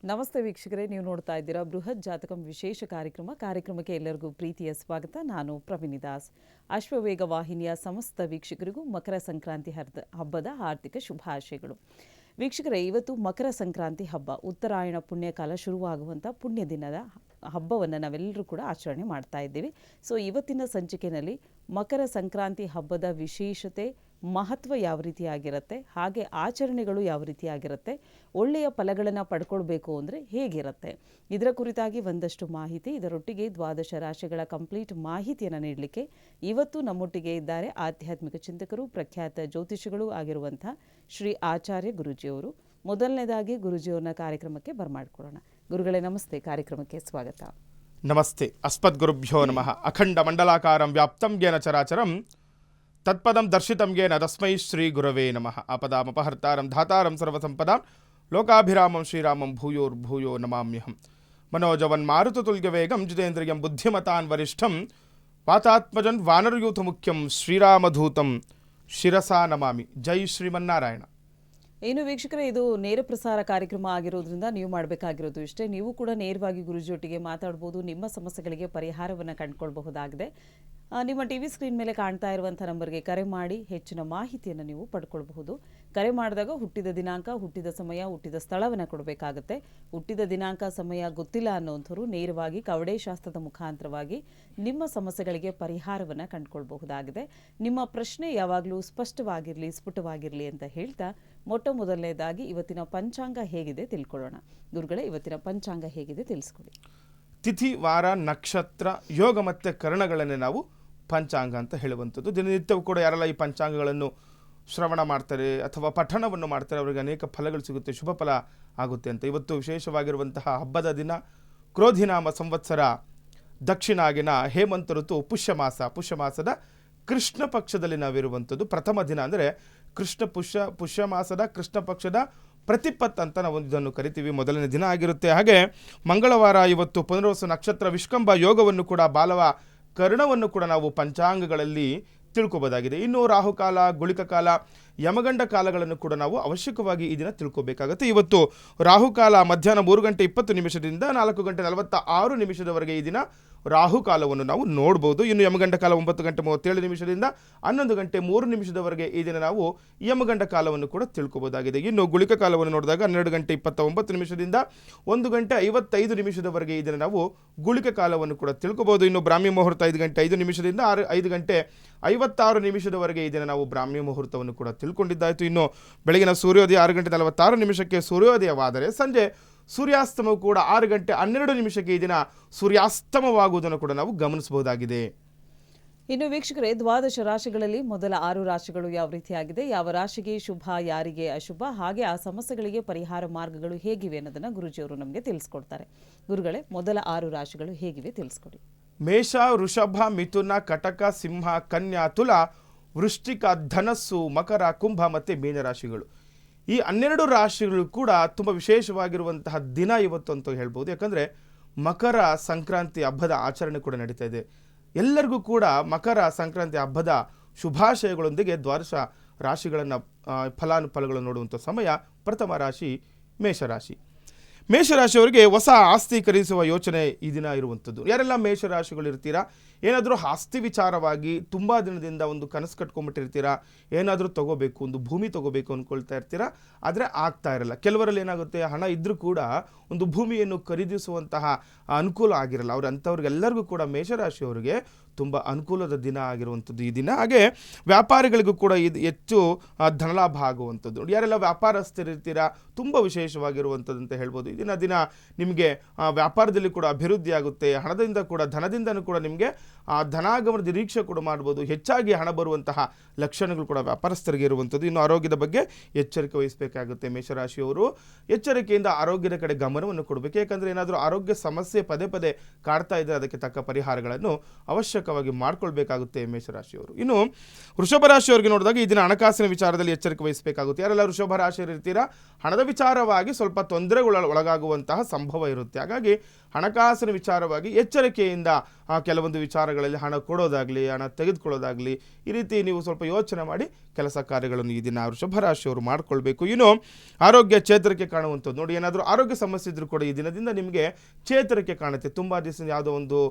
ನಮಸ್ತೆ ವೀಕ್ಷಕರೇ, ನೀವು ನೋಡ್ತಾ ಇದ್ದೀರಾ ಬೃಹತ್ ಜಾತಕಂ ವಿಶೇಷ ಕಾರ್ಯಕ್ರಮಕ್ಕೆ ಎಲ್ಲರಿಗೂ ಪ್ರೀತಿಯ ಸ್ವಾಗತ. ನಾನು ಪ್ರವೀಣಿ ದಾಸ್. ಅಶ್ವವೇಗ ವಾಹಿನಿಯ ಸಮಸ್ತ ವೀಕ್ಷಕರಿಗೂ ಮಕರ ಸಂಕ್ರಾಂತಿ ಹಬ್ಬದ ಆರ್ಥಿಕ ಶುಭಾಶಯಗಳು. ವೀಕ್ಷಕರೇ, ಇವತ್ತು ಮಕರ ಸಂಕ್ರಾಂತಿ ಹಬ್ಬ, ಉತ್ತರಾಯಣ ಪುಣ್ಯಕಾಲ ಶುರುವಾಗುವಂಥ ಪುಣ್ಯ ದಿನದ ಹಬ್ಬವನ್ನು ನಾವೆಲ್ಲರೂ ಕೂಡ ಆಚರಣೆ ಮಾಡ್ತಾ ಇದ್ದೀವಿ. ಸೊ ಇವತ್ತಿನ ಸಂಚಿಕೆಯಲ್ಲಿ ಮಕರ ಸಂಕ್ರಾಂತಿ ಹಬ್ಬದ ವಿಶೇಷತೆ, ಮಹತ್ವ ಯಾವ ರೀತಿಯಾಗಿರುತ್ತೆ, ಹಾಗೆ ಆಚರಣೆಗಳು ಯಾವ ರೀತಿಯಾಗಿರುತ್ತೆ, ಒಳ್ಳೆಯ ಫಲಗಳನ್ನು ಪಡ್ಕೊಳ್ಬೇಕು ಅಂದರೆ ಹೇಗಿರುತ್ತೆ, ಇದರ ಕುರಿತಾಗಿ ಒಂದಷ್ಟು ಮಾಹಿತಿ, ಇದರೊಟ್ಟಿಗೆ ದ್ವಾದಶ ರಾಶಿಗಳ ಕಂಪ್ಲೀಟ್ ಮಾಹಿತಿಯನ್ನು ನೀಡಲಿಕ್ಕೆ ಇವತ್ತು ನಮ್ಮೊಟ್ಟಿಗೆ ಇದ್ದಾರೆ ಆಧ್ಯಾತ್ಮಿಕ ಚಿಂತಕರು, ಪ್ರಖ್ಯಾತ ಜ್ಯೋತಿಷಿಗಳು ಆಗಿರುವಂಥ ಶ್ರೀ ಆಚಾರ್ಯ ಗುರೂಜಿಯವರು. ಮೊದಲನೇದಾಗಿ ಗುರೂಜಿಯವ್ರನ್ನ ಕಾರ್ಯಕ್ರಮಕ್ಕೆ ಬರಮಾಡ್ಕೊಳ್ಳೋಣ. ಗುರುಗಳೇ ನಮಸ್ತೆ, ಕಾರ್ಯಕ್ರಮಕ್ಕೆ ಸ್ವಾಗತ. ನಮಸ್ತೆ. ಅಸ್ಮದ್ಗುರುಭ್ಯೋ ನಮಃ. ಅಖಂಡ ಮಂಡಲಾಕಾರಂ ವ್ಯಾಪ್ತಂ ಯೇನ ಚರಾಚರಂ ತತ್ಪದಂ ದರ್ಶಿತಂ ಯೇನ ತಸ್ಮೈ ಶ್ರೀ ಗುರವೇ ನಮಃ. ಆಪದಾಮಪಹರ್ತಾರಂ ಧಾತಾರಂ ಸರ್ವಸಂಪದಾಂ ಲೋಕಾಭಿರಾಮಂ ಶ್ರೀರಾಮಂ ಭೂಯೋರ್ಭೂಯೋ ನಮಾಮ್ಯಹಂ. ಮನೋಜವನ್ ಮಾರುತತುಲ್ಯವೇಗಂ ಜಿತೇಂದ್ರಿಯಂ ಬುದ್ಧಿಮತಾನ್ ವರಿಷ್ಠಂ ವಾತಾತ್ಮಜನ್ ವಾನರಯೂಥ ಮುಖ್ಯಂ ಶ್ರೀರಾಮಧೂತಂ ಶಿರಸಾ ನಮಾಮಿ. ಜೈ ಶ್ರೀಮನ್ನಾರಾಯಣ. ಏನು ವೀಕ್ಷಕರೇ, ಇದು ನೇರ ಪ್ರಸಾರ ಕಾರ್ಯಕ್ರಮ ಆಗಿರೋದ್ರಿಂದ ನೀವು ಮಾಡಬೇಕಾಗಿರೋದು ಇಷ್ಟೇ. ನೀವು ಕೂಡ ನೇರವಾಗಿ ಗುರುಜಿಯೊಟ್ಟಿಗೆ ಮಾತಾಡ್ಬೋದು, ನಿಮ್ಮ ಸಮಸ್ಯೆಗಳಿಗೆ ಪರಿಹಾರವನ್ನು ಕಂಡುಕೊಳ್ಬಹುದಾಗಿದೆ. ನಿಮ್ಮ ಟಿವಿ ಸ್ಕ್ರೀನ್ ಮೇಲೆ ಕಾಣ್ತಾ ಇರುವಂಥ ನಂಬರ್ಗೆ ಕರೆ ಮಾಡಿ ಹೆಚ್ಚಿನ ಮಾಹಿತಿಯನ್ನು ನೀವು ಪಡ್ಕೊಳ್ಬಹುದು. ಕರೆ ಮಾಡಿದಾಗ ಹುಟ್ಟಿದ ದಿನಾಂಕ, ಹುಟ್ಟಿದ ಸಮಯ, ಹುಟ್ಟಿದ ಸ್ಥಳವನ್ನು ಕೊಡಬೇಕಾಗತ್ತೆ. ಹುಟ್ಟಿದ ದಿನಾಂಕ, ಸಮಯ ಗೊತ್ತಿಲ್ಲ ಅನ್ನೋಂಥವ್ರು ನೇರವಾಗಿ ಕವಡೆ ಶಾಸ್ತ್ರದ ಮುಖಾಂತರವಾಗಿ ನಿಮ್ಮ ಸಮಸ್ಯೆಗಳಿಗೆ ಪರಿಹಾರವನ್ನು ಕಂಡುಕೊಳ್ಬಹುದಾಗಿದೆ. ನಿಮ್ಮ ಪ್ರಶ್ನೆ ಯಾವಾಗಲೂ ಸ್ಪಷ್ಟವಾಗಿರಲಿ, ಸ್ಫುಟವಾಗಿರಲಿ ಅಂತ ಹೇಳ್ತಾ ಮೊದಲನೇದಾಗಿ ಇವತ್ತಿನ ಪಂಚಾಂಗ ಹೇಗಿದೆ ತಿಳ್ಕೊಳ್ಳೋಣ. ಗುರುಗಳೇ, ಇವತ್ತಿನ ಪಂಚಾಂಗ ಹೇಗಿದೆ ತಿಳಿಸ್ಕೊಡಿ. ತಿಥಿ, ವಾರ, ನಕ್ಷತ್ರ, ಯೋಗ ಮತ್ತು ಕರಣಗಳನ್ನೇ ನಾವು ಪಂಚಾಂಗ ಅಂತ ಹೇಳುವಂಥದ್ದು. ದಿನನಿತ್ಯವೂ ಕೂಡ ಯಾರೆಲ್ಲ ಈ ಪಂಚಾಂಗಗಳನ್ನು ಶ್ರವಣ ಮಾಡ್ತಾರೆ ಅಥವಾ ಪಠಣವನ್ನು ಮಾಡ್ತಾರೆ ಅವರಿಗೆ ಅನೇಕ ಫಲಗಳು ಸಿಗುತ್ತೆ, ಶುಭ ಫಲ ಆಗುತ್ತೆ ಅಂತ. ಇವತ್ತು ವಿಶೇಷವಾಗಿರುವಂತಹ ಹಬ್ಬದ ದಿನ ಕ್ರೋಧಿನಾಮ ಸಂವತ್ಸರ ದಕ್ಷಿಣಾಗಿನ ಹೇಮಂತ ಋತು ಪುಷ್ಯಮಾಸದ ಕೃಷ್ಣ ಪಕ್ಷದಲ್ಲಿ ನಾವಿರುವಂಥದ್ದು. ಪ್ರಥಮ ದಿನ ಅಂದರೆ ಪುಷ್ಯಮಾಸದ ಕೃಷ್ಣ ಪಕ್ಷದ ಪ್ರತಿಪತ್ ಅಂತ ನಾವು ಇದನ್ನು ಕರಿತೀವಿ, ಮೊದಲನೇ ದಿನ ಆಗಿರುತ್ತೆ. ಹಾಗೆ ಮಂಗಳವಾರ ಇವತ್ತು ಪುನರ್ವಸು ನಕ್ಷತ್ರ, ವಿಷ್ಕಂಭ ಯೋಗವನ್ನು ಕೂಡ, ಬಾಲವ ಕರ್ಣವನ್ನು ಕೂಡ ನಾವು ಪಂಚಾಂಗಗಳಲ್ಲಿ ತಿಳ್ಕೊಬೋದಾಗಿದೆ. ಇನ್ನು ರಾಹುಕಾಲ, ಗುಳಿಕ ಕಾಲ, ಯಮಗಂಡ ಕಾಲಗಳನ್ನು ಕೂಡ ನಾವು ಅವಶ್ಯಕವಾಗಿ ಈ ದಿನ ತಿಳ್ಕೊಬೇಕಾಗುತ್ತೆ. ಇವತ್ತು ರಾಹುಕಾಲ ಮಧ್ಯಾಹ್ನ 3:20 4 ಗಂಟೆ 46 ಈ ದಿನ ರಾಹುಕಾಲವನ್ನು ನಾವು ನೋಡ್ಬೋದು. ಇನ್ನು ಯಮಗಂಡ ಕಾಲ 9:37 11:03 ಈ ದಿನ ನಾವು ಯಮಗಂಡ ಕಾಲವನ್ನು ಕೂಡ ತಿಳ್ಕೊಬೋದಾಗಿದೆ. ಇನ್ನು ಗುಳಿಕ ಕಾಲವನ್ನು ನೋಡಿದಾಗ 12:29 1:55 ಈ ದಿನ ನಾವು ಗುಳಿಕ ಕಾಲವನ್ನು ಕೂಡ ತಿಳ್ಕೊಬೋದು. ಇನ್ನು ಬ್ರಾಹ್ಮಿ ಮುಹೂರ್ತ 5:05 5:56 ಈ ದಿನ ನಾವು ಬ್ರಾಹ್ಮಿ ಮುಹೂರ್ತವನ್ನು ಕೂಡ ತಿಳ್ಕೊಂಡಿದ್ದಾಯಿತು. ಇನ್ನು ಬೆಳಗಿನ ಸೂರ್ಯೋದಯ 6:46 ಸೂರ್ಯೋದಯವಾದರೆ ಸಂಜೆ ಸೂರ್ಯಾಸ್ತಮವು ಕೂಡ 6:12 ಈ ದಿನ ಸೂರ್ಯಾಸ್ತಮವಾಗುವುದನ್ನು ಕೂಡ ನಾವು ಗಮನಿಸಬಹುದಾಗಿದೆ. ಇನ್ನು ವೀಕ್ಷಕರೇ, ದ್ವಾದಶ ರಾಶಿಗಳಲ್ಲಿ ಮೊದಲ 6 ರಾಶಿಗಳು ಯಾವ ರೀತಿಯಾಗಿದೆ, ಯಾವ ರಾಶಿಗೆ ಶುಭ, ಯಾರಿಗೆ ಅಶುಭ, ಹಾಗೆ ಆ ಸಮಸ್ಯೆಗಳಿಗೆ ಪರಿಹಾರ ಮಾರ್ಗಗಳು ಹೇಗಿವೆ ಅನ್ನೋದನ್ನು ಗುರುಜಿಯವರು ನಮಗೆ ತಿಳಿಸ್ಕೊಡ್ತಾರೆ. ಗುರುಗಳೇ, ಮೊದಲ 6 ರಾಶಿಗಳು ಹೇಗಿವೆ ತಿಳಿಸ್ಕೊಡಿ. ಮೇಷ, ವೃಷಭ, ಮಿಥುನ, ಕಟಕ, ಸಿಂಹ, ಕನ್ಯಾ, ತುಲ, ವೃಶ್ಚಿಕ, ಧನಸ್ಸು, ಮಕರ, ಕುಂಭ ಮತ್ತು ಮೀನರಾಶಿಗಳು. ಈ 12 ರಾಶಿಗಳು ಕೂಡ ತುಂಬ ವಿಶೇಷವಾಗಿರುವಂತಹ ದಿನ ಇವತ್ತು ಅಂತ ಹೇಳ್ಬೋದು. ಯಾಕಂದರೆ ಮಕರ ಸಂಕ್ರಾಂತಿ ಹಬ್ಬದ ಆಚರಣೆ ಕೂಡ ನಡೀತಾ ಇದೆ. ಎಲ್ಲರಿಗೂ ಕೂಡ ಮಕರ ಸಂಕ್ರಾಂತಿ ಹಬ್ಬದ ಶುಭಾಶಯಗಳೊಂದಿಗೆ ದ್ವಾದಶ ರಾಶಿಗಳನ್ನು ಫಲಾನುಫಲಗಳನ್ನು ನೋಡುವಂಥ ಸಮಯ. ಪ್ರಥಮ ರಾಶಿ ಮೇಷರಾಶಿ. ಮೇಷರಾಶಿಯವರಿಗೆ ಹೊಸ ಆಸ್ತಿ ಖರೀದಿಸುವ ಯೋಚನೆ ಈ ದಿನ ಇರುವಂಥದ್ದು. ಯಾರೆಲ್ಲ ಮೇಷರಾಶಿಗಳು ಇರ್ತೀರಾ, ಏನಾದರೂ ಆಸ್ತಿ ವಿಚಾರವಾಗಿ ತುಂಬ ದಿನದಿಂದ ಒಂದು ಕನಸು ಕಟ್ಕೊಂಡ್ಬಿಟ್ಟಿರ್ತೀರಾ, ಏನಾದರೂ ತೊಗೋಬೇಕು, ಒಂದು ಭೂಮಿ ತೊಗೋಬೇಕು ಅಂದ್ಕೊಳ್ತಾ ಇರ್ತೀರಾ, ಆದರೆ ಆಗ್ತಾ ಇರಲ್ಲ. ಕೆಲವರಲ್ಲಿ ಏನಾಗುತ್ತೆ, ಹಣ ಇದ್ದರೂ ಕೂಡ ಒಂದು ಭೂಮಿಯನ್ನು ಖರೀದಿಸುವಂತಹ ಅನುಕೂಲ ಆಗಿರಲ್ಲ. ಅಂಥವ್ರಿಗೆಲ್ಲರಿಗೂ ಕೂಡ ಮೇಷರಾಶಿಯವರಿಗೆ ತುಂಬ ಅನುಕೂಲದ ದಿನ ಆಗಿರುವಂಥದ್ದು ಈ ದಿನ. ಹಾಗೆ ವ್ಯಾಪಾರಿಗಳಿಗೂ ಕೂಡ ಇದು ಹೆಚ್ಚು ಧನಲಾಭ ಆಗುವಂಥದ್ದು. ಯಾರೆಲ್ಲ ವ್ಯಾಪಾರಸ್ಥರಿರ್ತೀರಾ, ತುಂಬ ವಿಶೇಷವಾಗಿರುವಂಥದ್ದು ಅಂತ ಹೇಳ್ಬೋದು. ಈ ದಿನ ನಿಮಗೆ ವ್ಯಾಪಾರದಲ್ಲಿ ಕೂಡ ಅಭಿವೃದ್ಧಿ ಆಗುತ್ತೆ. ಧನದಿಂದನೂ ಕೂಡ ನಿಮಗೆ ಧನಾಗಮನ ನಿರೀಕ್ಷೆ ಕೂಡ ಮಾಡ್ಬೋದು. ಹೆಚ್ಚಾಗಿ ಹಣ ಬರುವಂತಹ ಲಕ್ಷಣಗಳು ಕೂಡ ವ್ಯಾಪಾರಸ್ಥರಿಗೆ ಇರುವಂಥದ್ದು. ಇನ್ನು ಆರೋಗ್ಯದ ಬಗ್ಗೆ ಎಚ್ಚರಿಕೆ ವಹಿಸಬೇಕಾಗುತ್ತೆ. ಮೇಷರಾಶಿಯವರು ಎಚ್ಚರಿಕೆಯಿಂದ ಆರೋಗ್ಯದ ಕಡೆ ಗಮನವನ್ನು ಕೊಡಬೇಕು. ಯಾಕಂದರೆ ಏನಾದರೂ ಆರೋಗ್ಯ ಸಮಸ್ಯೆ ಪದೇ ಕಾಡ್ತಾ ಇದ್ದರೆ ಅದಕ್ಕೆ ತಕ್ಕ ಪರಿಹಾರಗಳನ್ನು ಅವಶ್ಯ ಅವಶ್ಯಕವಾಗಿ ಮಾಡ್ಕೊಳ್ಬೇಕಾಗುತ್ತೆ ಮೇಷರಾಶಿಯವರು. ಇನ್ನು ವೃಷಭ ರಾಶಿಯವರಿಗೆ ನೋಡಿದಾಗ ಈ ದಿನ ಹಣಕಾಸಿನ ವಿಚಾರದಲ್ಲಿ ಎಚ್ಚರಿಕೆ ವಹಿಸಬೇಕಾಗುತ್ತೆ. ಯಾರೆಲ್ಲ ವೃಷಭ ರಾಶಿಯವರು ಇರ್ತೀರಾ, ಹಣದ ವಿಚಾರವಾಗಿ ಸ್ವಲ್ಪ ಒಳಗಾಗುವಂತಹ ಸಂಭವ ಇರುತ್ತೆ. ಹಾಗಾಗಿ ಹಣಕಾಸಿನ ವಿಚಾರವಾಗಿ ಎಚ್ಚರಿಕೆಯಿಂದ ಕೆಲವೊಂದು ವಿಚಾರಗಳಲ್ಲಿ ಹಣ ಕೊಡೋದಾಗಲಿ, ಹಣ ತೆಗೆದುಕೊಳ್ಳೋದಾಗಲಿ, ಈ ರೀತಿ ನೀವು ಸ್ವಲ್ಪ ಯೋಚನೆ ಮಾಡಿ ಕೆಲಸ ಕಾರ್ಯಗಳನ್ನು ಈ ದಿನ ವೃಷಭ ರಾಶಿಯವರು ಮಾಡ್ಕೊಳ್ಬೇಕು. ಇನ್ನು ಆರೋಗ್ಯ ಚೇತರಿಕೆ ಕಾಣುವಂಥದ್ದು ನೋಡಿ, ಏನಾದರೂ ಆರೋಗ್ಯ ಸಮಸ್ಯೆ ಇದ್ರೂ ಕೂಡ ಈ ದಿನದಿಂದ ನಿಮಗೆ ಚೇತರಿಕೆ ಕಾಣುತ್ತೆ. ತುಂಬ ದಿವಸ ಯಾವುದೋ ಒಂದು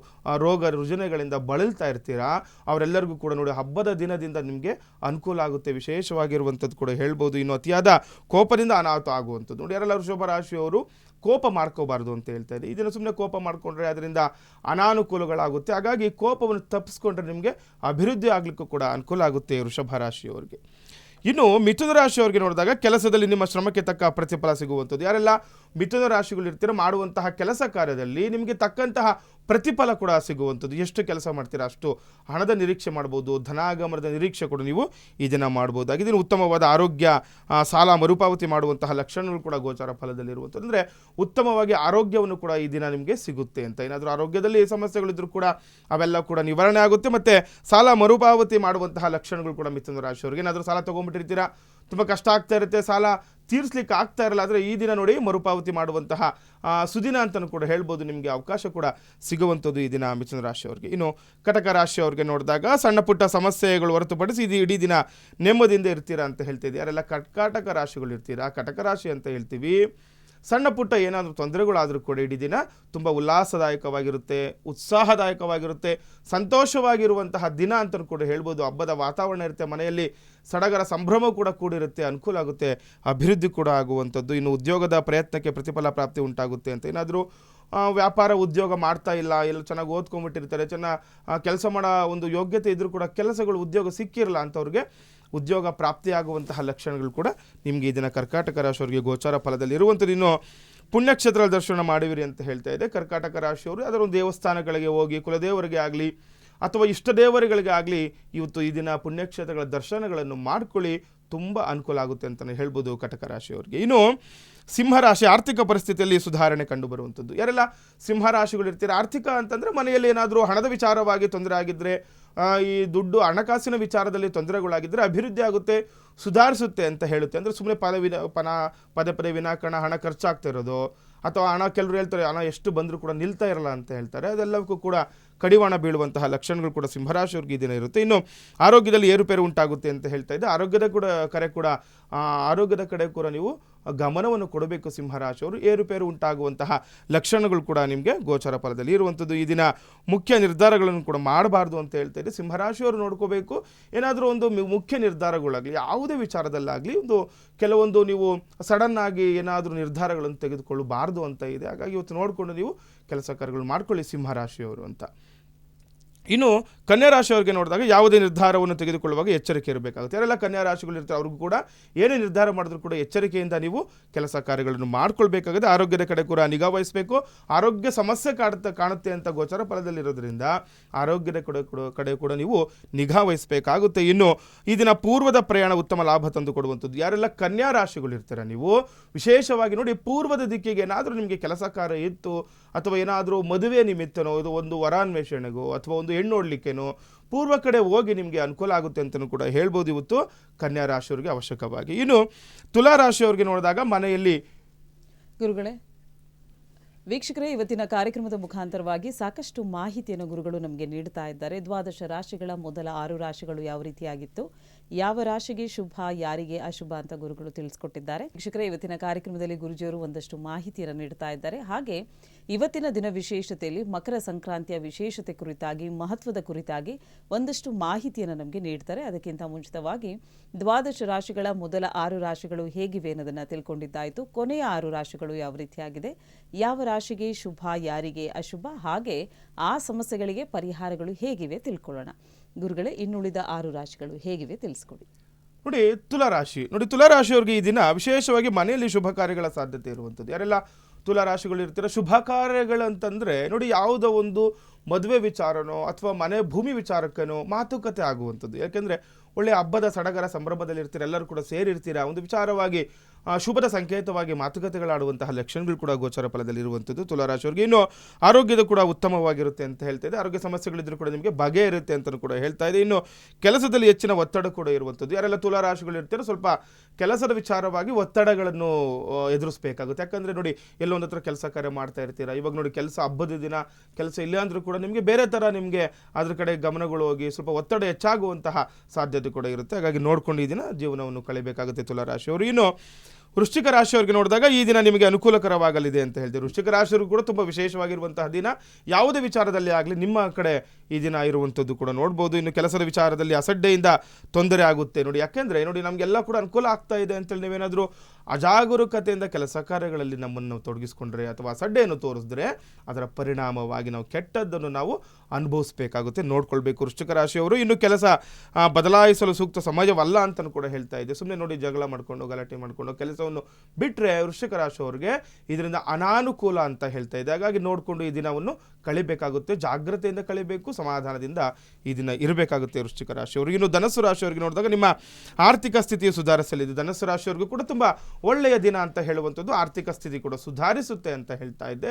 ರೋಗ ರುಜಿನಗಳಿಂದ ಬಳಲ್ತಾ ಇರ್ತೀರಾ, ಅವರೆಲ್ಲರಿಗೂ ಕೂಡ ನೋಡಿ ಹಬ್ಬದ ದಿನದಿಂದ ನಿಮಗೆ ಅನುಕೂಲ ಆಗುತ್ತೆ, ವಿಶೇಷವಾಗಿರುವಂಥದ್ದು ಕೂಡ ಹೇಳ್ಬೋದು. ಇನ್ನು ಅತಿಯಾದ ಕೋಪದಿಂದ ಅನಾಹುತ ಆಗುವಂಥದ್ದು ನೋಡಿ, ಯಾರೆಲ್ಲ ವೃಷಭ ರಾಶಿಯವರು ಕೋಪ ಮಾಡ್ಕೋಬಾರ್ದು ಅಂತ ಹೇಳ್ತಾ ಇದೆ. ಇದನ್ನು ಸುಮ್ಮನೆ ಕೋಪ ಮಾಡಿಕೊಂಡ್ರೆ ಅದರಿಂದ ಅನಾನುಕೂಲಗಳಾಗುತ್ತೆ. ಹಾಗಾಗಿ ಕೋಪವನ್ನು ತಪ್ಪಿಸ್ಕೊಂಡ್ರೆ ನಿಮಗೆ ಅಭಿವೃದ್ಧಿ ಆಗಲಿಕ್ಕೂ ಕೂಡ ಅನುಕೂಲ ಆಗುತ್ತೆ ವೃಷಭ ರಾಶಿಯವರಿಗೆ. ಇನ್ನು ಮಿಥುನ ರಾಶಿಯವರಿಗೆ ನೋಡಿದಾಗ ಕೆಲಸದಲ್ಲಿ ನಿಮ್ಮ ಶ್ರಮಕ್ಕೆ ತಕ್ಕ ಪ್ರತಿಫಲ ಸಿಗುವಂಥದ್ದು. ಯಾರೆಲ್ಲ ಮಿಥುನ ರಾಶಿಗಳು ಇರ್ತೀರ, ಮಾಡುವಂತಹ ಕೆಲಸ ಕಾರ್ಯದಲ್ಲಿ ನಿಮಗೆ ತಕ್ಕಂತಹ ಪ್ರತಿಫಲ ಕೂಡ ಸಿಗುವಂಥದ್ದು. ಎಷ್ಟು ಕೆಲಸ ಮಾಡ್ತೀರಾ ಅಷ್ಟು ಹಣದ ನಿರೀಕ್ಷೆ ಮಾಡ್ಬೋದು, ಧನಾಗಮನದ ನಿರೀಕ್ಷೆ ಕೂಡ ನೀವು ಈ ದಿನ ಮಾಡ್ಬೋದು. ಇದನ್ನು ಉತ್ತಮವಾದ ಆರೋಗ್ಯ, ಸಾಲ ಮರುಪಾವತಿ ಮಾಡುವಂತಹ ಲಕ್ಷಣಗಳು ಕೂಡ ಗೋಚಾರ ಫಲದಲ್ಲಿರುವಂಥದ್ದು. ಅಂದರೆ ಉತ್ತಮವಾಗಿ ಆರೋಗ್ಯವನ್ನು ಕೂಡ ಈ ದಿನ ನಿಮಗೆ ಸಿಗುತ್ತೆ ಅಂತ. ಏನಾದರೂ ಆರೋಗ್ಯದಲ್ಲಿ ಸಮಸ್ಯೆಗಳಿದ್ರೂ ಕೂಡ ಅವೆಲ್ಲ ಕೂಡ ನಿವಾರಣೆ ಆಗುತ್ತೆ. ಮತ್ತು ಸಾಲ ಮರುಪಾವತಿ ಮಾಡುವಂತಹ ಲಕ್ಷಣಗಳು ಕೂಡ ಮಿಥುನ ರಾಶಿಯವರಿಗೆ. ಏನಾದರೂ ಸಾಲ ತೊಗೊಂಡ್ಬಿಟ್ಟಿರ್ತೀರಾ, ತುಂಬ ಕಷ್ಟ ಆಗ್ತಾ ಇರುತ್ತೆ, ಸಾಲ ತೀರಿಸ್ಲಿಕ್ಕೆ ಆಗ್ತಾ ಇರಲ್ಲ, ಆದರೆ ಈ ದಿನ ನೋಡಿ ಮರುಪಾವತಿ ಮಾಡುವಂತಹ ಸುದಿನ ಅಂತಲೂ ಕೂಡ ಹೇಳ್ಬೋದು. ನಿಮಗೆ ಅವಕಾಶ ಕೂಡ ಸಿಗುವಂಥದ್ದು ಈ ದಿನ ಮಿಥುನ ರಾಶಿಯವರಿಗೆ. ಇನ್ನು ಕಟಕ ರಾಶಿಯವರಿಗೆ ನೋಡಿದಾಗ ಸಣ್ಣ ಪುಟ್ಟ ಸಮಸ್ಯೆಗಳು ಹೊರತುಪಡಿಸಿ ಇದು ಇಡೀ ದಿನ ನೆಮ್ಮದಿಯಿಂದ ಇರ್ತೀರಾ ಅಂತ ಹೇಳ್ತಿದ್ದೆ. ಯಾರೆಲ್ಲ ಕರ್ಕಾಟಕ ರಾಶಿಗಳು ಇರ್ತೀರಾ, ಕಟಕ ರಾಶಿ ಅಂತ ಹೇಳ್ತೀವಿ, ಸಣ್ಣ ಪುಟ್ಟ ಏನಾದರೂ ತೊಂದರೆಗಳಾದರೂ ಕೂಡ ಇಡೀ ದಿನ ತುಂಬ ಉಲ್ಲಾಸದಾಯಕವಾಗಿರುತ್ತೆ, ಉತ್ಸಾಹದಾಯಕವಾಗಿರುತ್ತೆ, ಸಂತೋಷವಾಗಿರುವಂತಹ ದಿನ ಅಂತಲೂ ಕೂಡ ಹೇಳ್ಬೋದು. ಹಬ್ಬದ ವಾತಾವರಣ ಇರುತ್ತೆ, ಮನೆಯಲ್ಲಿ ಸಡಗರ ಸಂಭ್ರಮ ಕೂಡ ಕೂಡಿರುತ್ತೆ, ಅನುಕೂಲ ಆಗುತ್ತೆ, ಅಭಿವೃದ್ಧಿ ಕೂಡ ಆಗುವಂಥದ್ದು. ಇನ್ನು ಉದ್ಯೋಗದ ಪ್ರಯತ್ನಕ್ಕೆ ಪ್ರತಿಫಲ ಪ್ರಾಪ್ತಿ ಉಂಟಾಗುತ್ತೆ ಅಂತ. ಏನಾದರೂ ವ್ಯಾಪಾರ ಉದ್ಯೋಗ ಮಾಡ್ತಾ ಇಲ್ಲ, ಎಲ್ಲ ಚೆನ್ನಾಗಿ ಓದ್ಕೊಂಡ್ಬಿಟ್ಟಿರ್ತಾರೆ, ಚೆನ್ನಾಗಿ ಕೆಲಸ ಮಾಡೋ ಒಂದು ಯೋಗ್ಯತೆ ಇದ್ರೂ ಕೂಡ ಕೆಲಸಗಳು ಉದ್ಯೋಗ ಸಿಕ್ಕಿರಲ್ಲ ಅಂಥವ್ರಿಗೆ ಉದ್ಯೋಗ ಪ್ರಾಪ್ತಿಯಾಗುವಂತಹ ಲಕ್ಷಣಗಳು ಕೂಡ ನಿಮಗೆ ಇದನ್ನು ಕರ್ಕಾಟಕ ರಾಶಿಯವರಿಗೆ ಗೋಚಾರ ಫಲದಲ್ಲಿ ಇರುವಂಥದ್ದು. ಇನ್ನು ಪುಣ್ಯಕ್ಷೇತ್ರ ದರ್ಶನ ಮಾಡುವಿರಿ ಅಂತ ಹೇಳ್ತಾ ಇದೆ ಕರ್ಕಾಟಕ ರಾಶಿಯವರು. ಅದರ ಒಂದು ದೇವಸ್ಥಾನಗಳಿಗೆ ಹೋಗಿ ಕುಲದೇವರಿಗೆ ಆಗಲಿ ಅಥವಾ ಇಷ್ಟ ದೇವರುಗಳಿಗೆ ಆಗಲಿ ಇವತ್ತು ಈ ದಿನ ಪುಣ್ಯಕ್ಷೇತ್ರಗಳ ದರ್ಶನಗಳನ್ನು ಮಾಡ್ಕೊಳ್ಳಿ, ತುಂಬ ಅನುಕೂಲ ಆಗುತ್ತೆ ಅಂತಲೇ ಹೇಳ್ಬೋದು ಕಟಕ ರಾಶಿಯವರಿಗೆ. ಇನ್ನು ಸಿಂಹರಾಶಿ ಆರ್ಥಿಕ ಪರಿಸ್ಥಿತಿಯಲ್ಲಿ ಸುಧಾರಣೆ ಕಂಡುಬರುವಂಥದ್ದು. ಯಾರೆಲ್ಲ ಸಿಂಹರಾಶಿಗಳು ಇರ್ತೀರ, ಆರ್ಥಿಕ ಅಂತಂದರೆ ಮನೆಯಲ್ಲಿ ಏನಾದರೂ ಹಣದ ವಿಚಾರವಾಗಿ ತೊಂದರೆ ಆಗಿದ್ದರೆ, ಈ ದುಡ್ಡು ಹಣಕಾಸಿನ ವಿಚಾರದಲ್ಲಿ ತೊಂದರೆಗಳಾಗಿದ್ದರೆ ಅಭಿವೃದ್ಧಿ ಆಗುತ್ತೆ, ಸುಧಾರಿಸುತ್ತೆ ಅಂತ ಹೇಳುತ್ತೆ. ಅಂದರೆ ಸುಮ್ಮನೆ ಪದೇ ಪದೇ ವಿನಾಕಾರಣ ಹಣ ಖರ್ಚಾಗ್ತಾ ಇರೋದು, ಅಥವಾ ಹಣ ಕೆಲವರು ಹೇಳ್ತಾರೆ ಹಣ ಎಷ್ಟು ಬಂದರೂ ಕೂಡ ನಿಲ್ತಾ ಇರಲ್ಲ ಅಂತ ಹೇಳ್ತಾರೆ, ಅದೆಲ್ಲವಕ್ಕೂ ಕೂಡ ಕಡಿವಾಣ ಬೀಳುವಂತಹ ಲಕ್ಷಣಗಳು ಕೂಡ ಸಿಂಹರಾಶಿಯವ್ರಿಗೆ ಈ ದಿನ ಇರುತ್ತೆ. ಇನ್ನು ಆರೋಗ್ಯದಲ್ಲಿ ಏರುಪೇರು ಉಂಟಾಗುತ್ತೆ ಅಂತ ಹೇಳ್ತಾ ಇದೆ. ಆರೋಗ್ಯದ ಕಡೆ ಕೂಡ ನೀವು ಗಮನವನ್ನು ಕೊಡಬೇಕು ಸಿಂಹರಾಶಿಯವರು. ಏರುಪೇರು ಉಂಟಾಗುವಂತಹ ಲಕ್ಷಣಗಳು ಕೂಡ ನಿಮಗೆ ಗೋಚಾರ ಫಲದಲ್ಲಿ ಇರುವಂಥದ್ದು. ಈ ದಿನ ಮುಖ್ಯ ನಿರ್ಧಾರಗಳನ್ನು ಕೂಡ ಮಾಡಬಾರ್ದು ಅಂತ ಹೇಳ್ತಾ ಇದೆ. ಸಿಂಹರಾಶಿಯವರು ನೋಡ್ಕೋಬೇಕು, ಏನಾದರೂ ಒಂದು ಮುಖ್ಯ ನಿರ್ಧಾರಗಳಾಗಲಿ ಯಾವುದೇ ವಿಚಾರದಲ್ಲಾಗಲಿ ಕೆಲವೊಂದು ನೀವು ಸಡನ್ ಆಗಿ ಏನಾದರೂ ನಿರ್ಧಾರಗಳನ್ನು ತೆಗೆದುಕೊಳ್ಳಬಾರ್ದು ಅಂತ ಇದೆ. ಹಾಗಾಗಿ ಇವತ್ತು ನೋಡಿಕೊಂಡು ನೀವು ಕೆಲಸ ಕಾರ್ಯಗಳು ಮಾಡ್ಕೊಳ್ಳಿ ಸಿಂಹರಾಶಿಯವರು ಅಂತ. ಇನ್ನು ಕನ್ಯಾ ರಾಶಿಯವರಿಗೆ ನೋಡಿದಾಗ ಯಾವುದೇ ನಿರ್ಧಾರವನ್ನು ತೆಗೆದುಕೊಳ್ಳುವಾಗ ಎಚ್ಚರಿಕೆ ಇರಬೇಕಾಗುತ್ತೆ. ಯಾರೆಲ್ಲ ಕನ್ಯಾ ರಾಶಿಗಳು ಇರ್ತಾರೆ ಅವ್ರಿಗೂ ಕೂಡ ಏನೇ ನಿರ್ಧಾರ ಮಾಡಿದ್ರು ಕೂಡ ಎಚ್ಚರಿಕೆಯಿಂದ ನೀವು ಕೆಲಸ ಕಾರ್ಯಗಳನ್ನು ಮಾಡ್ಕೊಳ್ಬೇಕಾಗುತ್ತೆ. ಆರೋಗ್ಯದ ಕಡೆ ಕೂಡ ನಿಗಾ ವಹಿಸಬೇಕು. ಆರೋಗ್ಯ ಸಮಸ್ಯೆ ಕಾಣುತ್ತೆ ಅಂತ ಗೋಚರ ಫಲದಲ್ಲಿರೋದ್ರಿಂದ ಆರೋಗ್ಯದ ಕಡೆ ಕೂಡ ನೀವು ನಿಗಾ ವಹಿಸಬೇಕಾಗುತ್ತೆ. ಇನ್ನು ಈ ದಿನ ಪೂರ್ವದ ಪ್ರಯಾಣ ಉತ್ತಮ ಲಾಭ ತಂದು ಕೊಡುವಂಥದ್ದು. ಯಾರೆಲ್ಲ ಕನ್ಯಾ ರಾಶಿಗಳು ಇರ್ತಾರೆ ನೀವು ವಿಶೇಷವಾಗಿ ನೋಡಿ ಪೂರ್ವದ ದಿಕ್ಕಿಗೆ ಏನಾದರೂ ನಿಮಗೆ ಕೆಲಸ ಕಾರ್ಯ ಇತ್ತು, ಅಥವಾ ಏನಾದರೂ ಮದುವೆ ನಿಮಿತ್ತನೋ, ಇದು ಒಂದು ವರಾನ್ವೇಷಣೆಗೋ ಅಥವಾ ಒಂದು ಹೆಣ್ಣು ನೋಡಲಿಕ್ಕೇನೋ ಪೂರ್ವ ಕಡೆ ಹೋಗಿ ನಿಮಗೆ ಅನುಕೂಲ ಆಗುತ್ತೆ ಅಂತಲೂ ಕೂಡ ಹೇಳ್ಬೋದು ಇವತ್ತು ಕನ್ಯಾ ರಾಶಿಯವರಿಗೆ ಅವಶ್ಯಕವಾಗಿ. ಇನ್ನು ತುಲಾ ರಾಶಿಯವರಿಗೆ ನೋಡಿದಾಗ ಮನೆಯಲ್ಲಿ ಗುರುಗಳೇ, ವೀಕ್ಷಕರೇ, ಇವತ್ತಿನ ಕಾರ್ಯಕ್ರಮದ ಮುಖಾಂತರವಾಗಿ ಸಾಕಷ್ಟು ಮಾಹಿತಿಯನ್ನು ಗುರುಗಳು ನಮಗೆ ನೀಡ್ತಾ ಇದ್ದಾರೆ. ದ್ವಾದಶ ರಾಶಿಗಳ ಮೊದಲ 6 ರಾಶಿಗಳು ಯಾವ ರೀತಿಯಾಗಿತ್ತು, ಯಾವ ರಾಶಿಗೆ ಶುಭ, ಯಾರಿಗೆ ಅಶುಭ ಅಂತ ಗುರುಗಳು ತಿಳಿಸ್ಕೊಟ್ಟಿದ್ದಾರೆ. ವೀಕ್ಷಕರೇ, ಇವತ್ತಿನ ಕಾರ್ಯಕ್ರಮದಲ್ಲಿ ಗುರುಜಿಯವರು ಒಂದಷ್ಟು ಮಾಹಿತಿಯನ್ನು ನೀಡ್ತಾ ಇದ್ದಾರೆ. ಹಾಗೆ ಇವತ್ತಿನ ದಿನ ವಿಶೇಷತೆಯಲ್ಲಿ ಮಕರ ಸಂಕ್ರಾಂತಿಯ ವಿಶೇಷತೆ ಕುರಿತಾಗಿ, ಮಹತ್ವದ ಕುರಿತಾಗಿ ಒಂದಷ್ಟು ಮಾಹಿತಿಯನ್ನು ನಮಗೆ ನೀಡ್ತಾರೆ. ಅದಕ್ಕಿಂತ ಮುಂಚಿತವಾಗಿ ದ್ವಾದಶ ರಾಶಿಗಳ ಮೊದಲ 6 ರಾಶಿಗಳು ಹೇಗಿವೆ ಅನ್ನೋದನ್ನು ತಿಳ್ಕೊಂಡಿದ್ದಾಯಿತು. ಕೊನೆಯ 6 ರಾಶಿಗಳು ಯಾವ ರೀತಿಯಾಗಿದೆ, ಯಾವ ರಾಶಿಗೆ ಶುಭ, ಯಾರಿಗೆ ಅಶುಭ, ಹಾಗೆ ಆ ಸಮಸ್ಯೆಗಳಿಗೆ ಪರಿಹಾರಗಳು ಹೇಗಿವೆ ತಿಳ್ಕೊಳ್ಳೋಣ. ಗುರುಗಳೇ, ಇನ್ನುಳಿದ 6 ರಾಶಿಗಳು ಹೇಗಿವೆ ತಿಳಿಸ್ಕೊಡಿ. ನೋಡಿ ತುಲಾರಾಶಿಯವರಿಗೆ ಈ ದಿನ ವಿಶೇಷವಾಗಿ ಮನೆಯಲ್ಲಿ ಶುಭ ಕಾರ್ಯಗಳ ಸಾಧ್ಯತೆ ಇರುವಂಥದ್ದು. ಯಾರೆಲ್ಲ ತುಲಾರಾಶಿಗಳು ಇರ್ತೀರ, ಶುಭ ಕಾರ್ಯಗಳಂತಂದರೆ ನೋಡಿ ಯಾವುದೋ ಒಂದು ಮದುವೆ ವಿಚಾರನೋ ಅಥವಾ ಮನೆ ಭೂಮಿ ವಿಚಾರಕ್ಕೇನೋ ಮಾತುಕತೆ ಆಗುವಂಥದ್ದು. ಯಾಕೆಂದರೆ ಒಳ್ಳೆಯ ಹಬ್ಬದ ಸಡಗರ ಸಂಭ್ರಮದಲ್ಲಿ ಇರ್ತೀರ, ಎಲ್ಲರೂ ಕೂಡ ಸೇರಿರ್ತೀರಾ, ಒಂದು ವಿಚಾರವಾಗಿ ಶುಭದ ಸಂಕೇತವಾಗಿ ಮಾತುಕತೆಗಳಾಡುವಂತಹ ಲಕ್ಷಣಗಳು ಕೂಡ ಗೋಚರ ಫಲದಲ್ಲಿ ಇರುವಂಥದ್ದು ತುಲಾರಾಶಿಯವರಿಗೆ. ಇನ್ನು ಆರೋಗ್ಯದ ಕೂಡ ಉತ್ತಮವಾಗಿರುತ್ತೆ ಅಂತ ಹೇಳ್ತಾ ಇದೆ. ಆರೋಗ್ಯ ಸಮಸ್ಯೆಗಳಿದ್ರೂ ಕೂಡ ನಿಮಗೆ ಬಗೆ ಇರುತ್ತೆ ಅಂತ ಕೂಡ ಹೇಳ್ತಾ ಇದೆ. ಇನ್ನು ಕೆಲಸದಲ್ಲಿ ಹೆಚ್ಚಿನ ಒತ್ತಡ ಕೂಡ ಇರುವಂಥದ್ದು. ಯಾರೆಲ್ಲ ತುಲಾರಾಶಿಗಳು ಇರ್ತೀರೋ ಸ್ವಲ್ಪ ಕೆಲಸದ ವಿಚಾರವಾಗಿ ಒತ್ತಡಗಳನ್ನು ಎದುರಿಸಬೇಕಾಗುತ್ತೆ. ಯಾಕಂದರೆ ನೋಡಿ, ಎಲ್ಲೊಂದು ಹತ್ರ ಕೆಲಸ ಕಾರ್ಯ ಮಾಡ್ತಾ ಇರ್ತೀರಾ, ಇವಾಗ ನೋಡಿ ಕೆಲಸ ಹಬ್ಬದ ದಿನ ಕೆಲಸ ಇಲ್ಲ ಅಂದರೂ ಕೂಡ ನಿಮಗೆ ಬೇರೆ ಥರ ನಿಮಗೆ ಅದ್ರ ಕಡೆ ಗಮನಗಳು ಹೋಗಿ ಸ್ವಲ್ಪ ಒತ್ತಡ ಹೆಚ್ಚಾಗುವಂತಹ ಸಾಧ್ಯತೆ ಕೂಡ ಇರುತ್ತೆ. ಹಾಗಾಗಿ ನೋಡ್ಕೊಂಡು ಈ ದಿನ ಜೀವನವನ್ನು ಕಳಿಬೇಕಾಗುತ್ತೆ ತುಲಾರಾಶಿಯವರು. ಇನ್ನು ವೃಶ್ಚಿಕ ರಾಶಿಯವರಿಗೆ ನೋಡಿದಾಗ ಈ ದಿನ ನಿಮಗೆ ಅನುಕೂಲಕರವಾಗಲಿದೆ ಅಂತ ಹೇಳ್ತೀವಿ. ವೃಶ್ಚಿಕ ರಾಶಿಯವರು ಕೂಡ ತುಂಬ ವಿಶೇಷವಾಗಿರುವಂತಹ ದಿನ. ಯಾವುದೇ ವಿಚಾರದಲ್ಲಿ ಆಗಲಿ ನಿಮ್ಮ ಕಡೆ ಈ ದಿನ ಇರುವಂಥದ್ದು ಕೂಡ ನೋಡ್ಬೋದು. ಇನ್ನು ಕೆಲಸದ ವಿಚಾರದಲ್ಲಿ ಅಸಡ್ಡೆಯಿಂದ ತೊಂದರೆ ಆಗುತ್ತೆ ನೋಡಿ. ಯಾಕೆಂದರೆ ನೋಡಿ, ನಮಗೆಲ್ಲ ಕೂಡ ಅನುಕೂಲ ಆಗ್ತಾ ಇದೆ ಅಂತೇಳಿ ನೀವೇನಾದರೂ ಅಜಾಗರೂಕತೆಯಿಂದ ಕೆಲಸ ಕಾರ್ಯಗಳಲ್ಲಿ ನಮ್ಮನ್ನು ತೊಡಗಿಸ್ಕೊಂಡ್ರೆ ಅಥವಾ ಅಸಡ್ಡೆಯನ್ನು ತೋರಿಸಿದ್ರೆ ಅದರ ಪರಿಣಾಮವಾಗಿ ನಾವು ಕೆಟ್ಟದ್ದನ್ನು ನಾವು ಅನುಭವಿಸಬೇಕಾಗುತ್ತೆ, ನೋಡ್ಕೊಳ್ಬೇಕು ವೃಶ್ಚಿಕ ರಾಶಿಯವರು. ಇನ್ನು ಕೆಲಸ ಬದಲಾಯಿಸಲು ಸೂಕ್ತ ಸಮಯವಲ್ಲ ಅಂತಲೂ ಕೂಡ ಹೇಳ್ತಾ ಇದೆ. ಸುಮ್ಮನೆ ನೋಡಿ ಜಗಳ ಮಾಡಿಕೊಂಡು ಗಲಾಟೆ ಮಾಡಿಕೊಂಡು ಕೆಲಸವನ್ನು ಬಿಟ್ಟರೆ ವೃಶ್ಚಿಕ ರಾಶಿಯವರಿಗೆ ಇದರಿಂದ ಅನಾನುಕೂಲ ಅಂತ ಹೇಳ್ತಾ ಇದೆ. ಹಾಗಾಗಿ ನೋಡಿಕೊಂಡು ಈ ದಿನವನ್ನು ಕಳಿಬೇಕಾಗುತ್ತೆ, ಜಾಗ್ರತೆಯಿಂದ ಕಳಿಬೇಕು, ಸಮಾಧಾನದಿಂದ ಈ ದಿನ ಇರಬೇಕಾಗುತ್ತೆ ವೃಶ್ಚಿಕ ರಾಶಿಯವರು. ಇನ್ನು ಧನಸ್ಸು ರಾಶಿಯವರಿಗೆ ನೋಡಿದಾಗ ನಿಮ್ಮ ಆರ್ಥಿಕ ಸ್ಥಿತಿಯು ಸುಧಾರಿಸಲಿದೆ. ಧನಸ್ಸು ರಾಶಿಯವರಿಗೂ ಕೂಡ ತುಂಬ ಒಳ್ಳೆಯ ದಿನ ಅಂತ ಹೇಳುವಂಥದ್ದು. ಆರ್ಥಿಕ ಸ್ಥಿತಿ ಕೂಡ ಸುಧಾರಿಸುತ್ತೆ ಅಂತ ಹೇಳ್ತಾ ಇದ್ದೆ.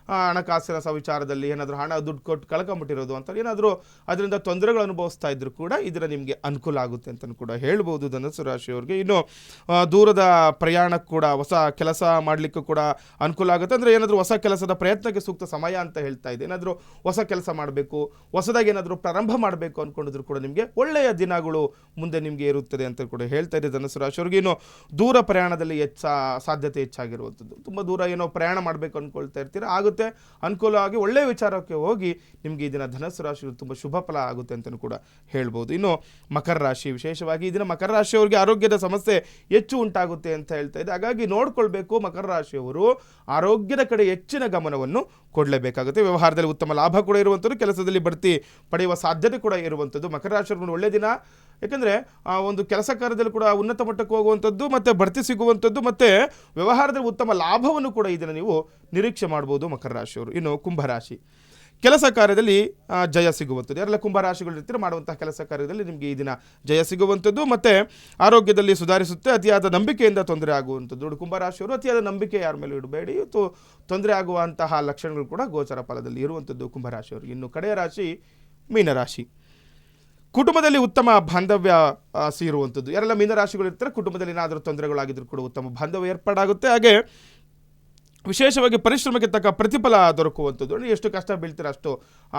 ಹಣಕಾಸಿನ ವಿಚಾರದಲ್ಲಿ ಏನಾದರೂ ಹಣ ದುಡ್ಡು ಕೊಟ್ಟು ಕಳ್ಕೊಂಬಿಟ್ಟಿರೋದು ಅಂತ ಏನಾದರೂ ಅದರಿಂದ ತೊಂದರೆಗಳು ಅನುಭವಿಸ್ತಾ ಇದ್ರು ಕೂಡ ಇದರ ನಿಮಗೆ ಅನುಕೂಲ ಆಗುತ್ತೆ ಅಂತ ಕೂಡ ಹೇಳ್ಬೋದು ಧನಸ್ಸು ರಾಶಿಯವರಿಗೆ. ಇನ್ನು ದೂರದ ಪ್ರಯಾಣಕ್ಕೆ ಕೂಡ ಹೊಸ ಕೆಲಸ ಮಾಡಲಿಕ್ಕೂ ಕೂಡ ಅನುಕೂಲ ಆಗುತ್ತೆ. ಅಂದರೆ ಏನಾದರೂ ಹೊಸ ಕೆಲಸದ ಪ್ರಯತ್ನಕ್ಕೆ ಸೂಕ್ತ ಸಮಯ ಅಂತ ಹೇಳ್ತಾ ಇದೆ. ಏನಾದರೂ ಹೊಸ ಕೆಲಸ ಮಾಡಬೇಕು, ಹೊಸದಾಗಿ ಏನಾದರೂ ಪ್ರಾರಂಭ ಮಾಡಬೇಕು ಅಂದ್ಕೊಂಡಿದ್ರು ಕೂಡ ನಿಮಗೆ ಒಳ್ಳೆಯ ದಿನಗಳು ಮುಂದೆ ನಿಮಗೆ ಇರುತ್ತದೆ ಅಂತ ಕೂಡ ಹೇಳ್ತಾ ಇದೆ ಧನಸ್ಸು ರಾಶಿಯವರಿಗೆ. ಇನ್ನು ದೂರ ಪ್ರಯಾಣದಲ್ಲಿ ಸಾಧ್ಯತೆ ಹೆಚ್ಚಾಗಿರುವಂಥದ್ದು. ತುಂಬ ದೂರ ಏನೋ ಪ್ರಯಾಣ ಮಾಡಬೇಕು ಅಂದ್ಕೊಳ್ತಾ ಇರ್ತೀರ, ಆಗುತ್ತೆ, ಅನುಕೂಲ ಆಗಿ ಒಳ್ಳೆಯ ವಿಚಾರಕ್ಕೆ ಹೋಗಿ ನಿಮಗೆ ಈ ದಿನ ಧನಸ್ಸು ರಾಶಿ ತುಂಬ ಶುಭ ಫಲ ಆಗುತ್ತೆ ಅಂತಲೂ ಕೂಡ ಹೇಳ್ಬೋದು. ಇನ್ನು ಮಕರ ರಾಶಿ, ವಿಶೇಷವಾಗಿ ಈ ದಿನ ಮಕರ ರಾಶಿಯವರಿಗೆ ಆರೋಗ್ಯದ ಸಮಸ್ಯೆ ಹೆಚ್ಚು ಉಂಟಾಗುತ್ತೆ ಅಂತ ಹೇಳ್ತಾ ಇದೆ. ಹಾಗಾಗಿ ನೋಡ್ಕೊಳ್ಬೇಕು, ಮಕರ ರಾಶಿಯವರು ಆರೋಗ್ಯದ ಕಡೆ ಹೆಚ್ಚಿನ ಗಮನವನ್ನು ಕೊಡಲೇಬೇಕಾಗುತ್ತೆ. ವ್ಯವಹಾರದಲ್ಲಿ ಉತ್ತಮ ಲಾಭ ಕೂಡ ಇರುವಂಥದ್ದು, ಕೆಲಸದಲ್ಲಿ ಬಡ್ತಿ ಪಡೆಯುವ ಸಾಧ್ಯತೆ ಕೂಡ ಇರುವಂಥದ್ದು. ಮಕರ ರಾಶಿಯವರು ಒಳ್ಳೆಯ ದಿನ. ಯಾಕೆಂದರೆ ಒಂದು ಕೆಲಸ ಕಾರ್ಯದಲ್ಲಿ ಕೂಡ ಉನ್ನತ ಮಟ್ಟಕ್ಕೆ ಹೋಗುವಂಥದ್ದು, ಮತ್ತು ಬಡ್ತಿ ಸಿಗುವಂಥದ್ದು, ಮತ್ತು ವ್ಯವಹಾರದಲ್ಲಿ ಉತ್ತಮ ಲಾಭವನ್ನು ಕೂಡ ಈ ದಿನ ನೀವು ನಿರೀಕ್ಷೆ ಮಾಡ್ಬೋದು ಮಕರ ರಾಶಿಯವರು. ಇನ್ನು ಕುಂಭರಾಶಿ, ಕೆಲಸ ಕಾರ್ಯದಲ್ಲಿ ಜಯ ಸಿಗುವಂಥದ್ದು. ಯಾರೆಲ್ಲ ಕುಂಭರಾಶಿಗಳು ಇರ್ತೀರ ಮಾಡುವಂತಹ ಕೆಲಸ ಕಾರ್ಯದಲ್ಲಿ ನಿಮಗೆ ಈ ದಿನ ಜಯ ಸಿಗುವಂಥದ್ದು, ಮತ್ತು ಆರೋಗ್ಯದಲ್ಲಿ ಸುಧಾರಿಸುತ್ತೆ. ಅತಿಯಾದ ನಂಬಿಕೆಯಿಂದ ತೊಂದರೆ ಆಗುವಂಥದ್ದು. ಕುಂಭರಾಶಿಯವರು ಅತಿಯಾದ ನಂಬಿಕೆ ಯಾರ ಮೇಲೆ ಇಡಬೇಡಿ, ತೊಂದರೆ ಆಗುವಂತಹ ಲಕ್ಷಣಗಳು ಕೂಡ ಗೋಚರ ಫಲದಲ್ಲಿ ಇರುವಂಥದ್ದು ಕುಂಭರಾಶಿಯವರಿಗೆ. ಇನ್ನು ಕಡೆಯ ರಾಶಿ ಮೀನರಾಶಿ, ಕುಟುಂಬದಲ್ಲಿ ಉತ್ತಮ ಬಾಂಧವ್ಯ ಸೇರುವಂಥದ್ದು. ಯಾರೆಲ್ಲ ಮೀನರಾಶಿಗಳು ಇರ್ತಾರೆ ಕುಟುಂಬದಲ್ಲಿ ಏನಾದರೂ ತೊಂದರೆಗಳಾಗಿದ್ದರೂ ಕೂಡ ಉತ್ತಮ ಬಾಂಧವ್ಯ ಏರ್ಪಾಡಾಗುತ್ತೆ. ಹಾಗೆ ವಿಶೇಷವಾಗಿ ಪರಿಶ್ರಮಕ್ಕೆ ತಕ್ಕ ಪ್ರತಿಫಲ ದೊರಕುವಂಥದ್ದು. ಎಷ್ಟು ಕಷ್ಟ ಬೀಳ್ತೀರ ಅಷ್ಟು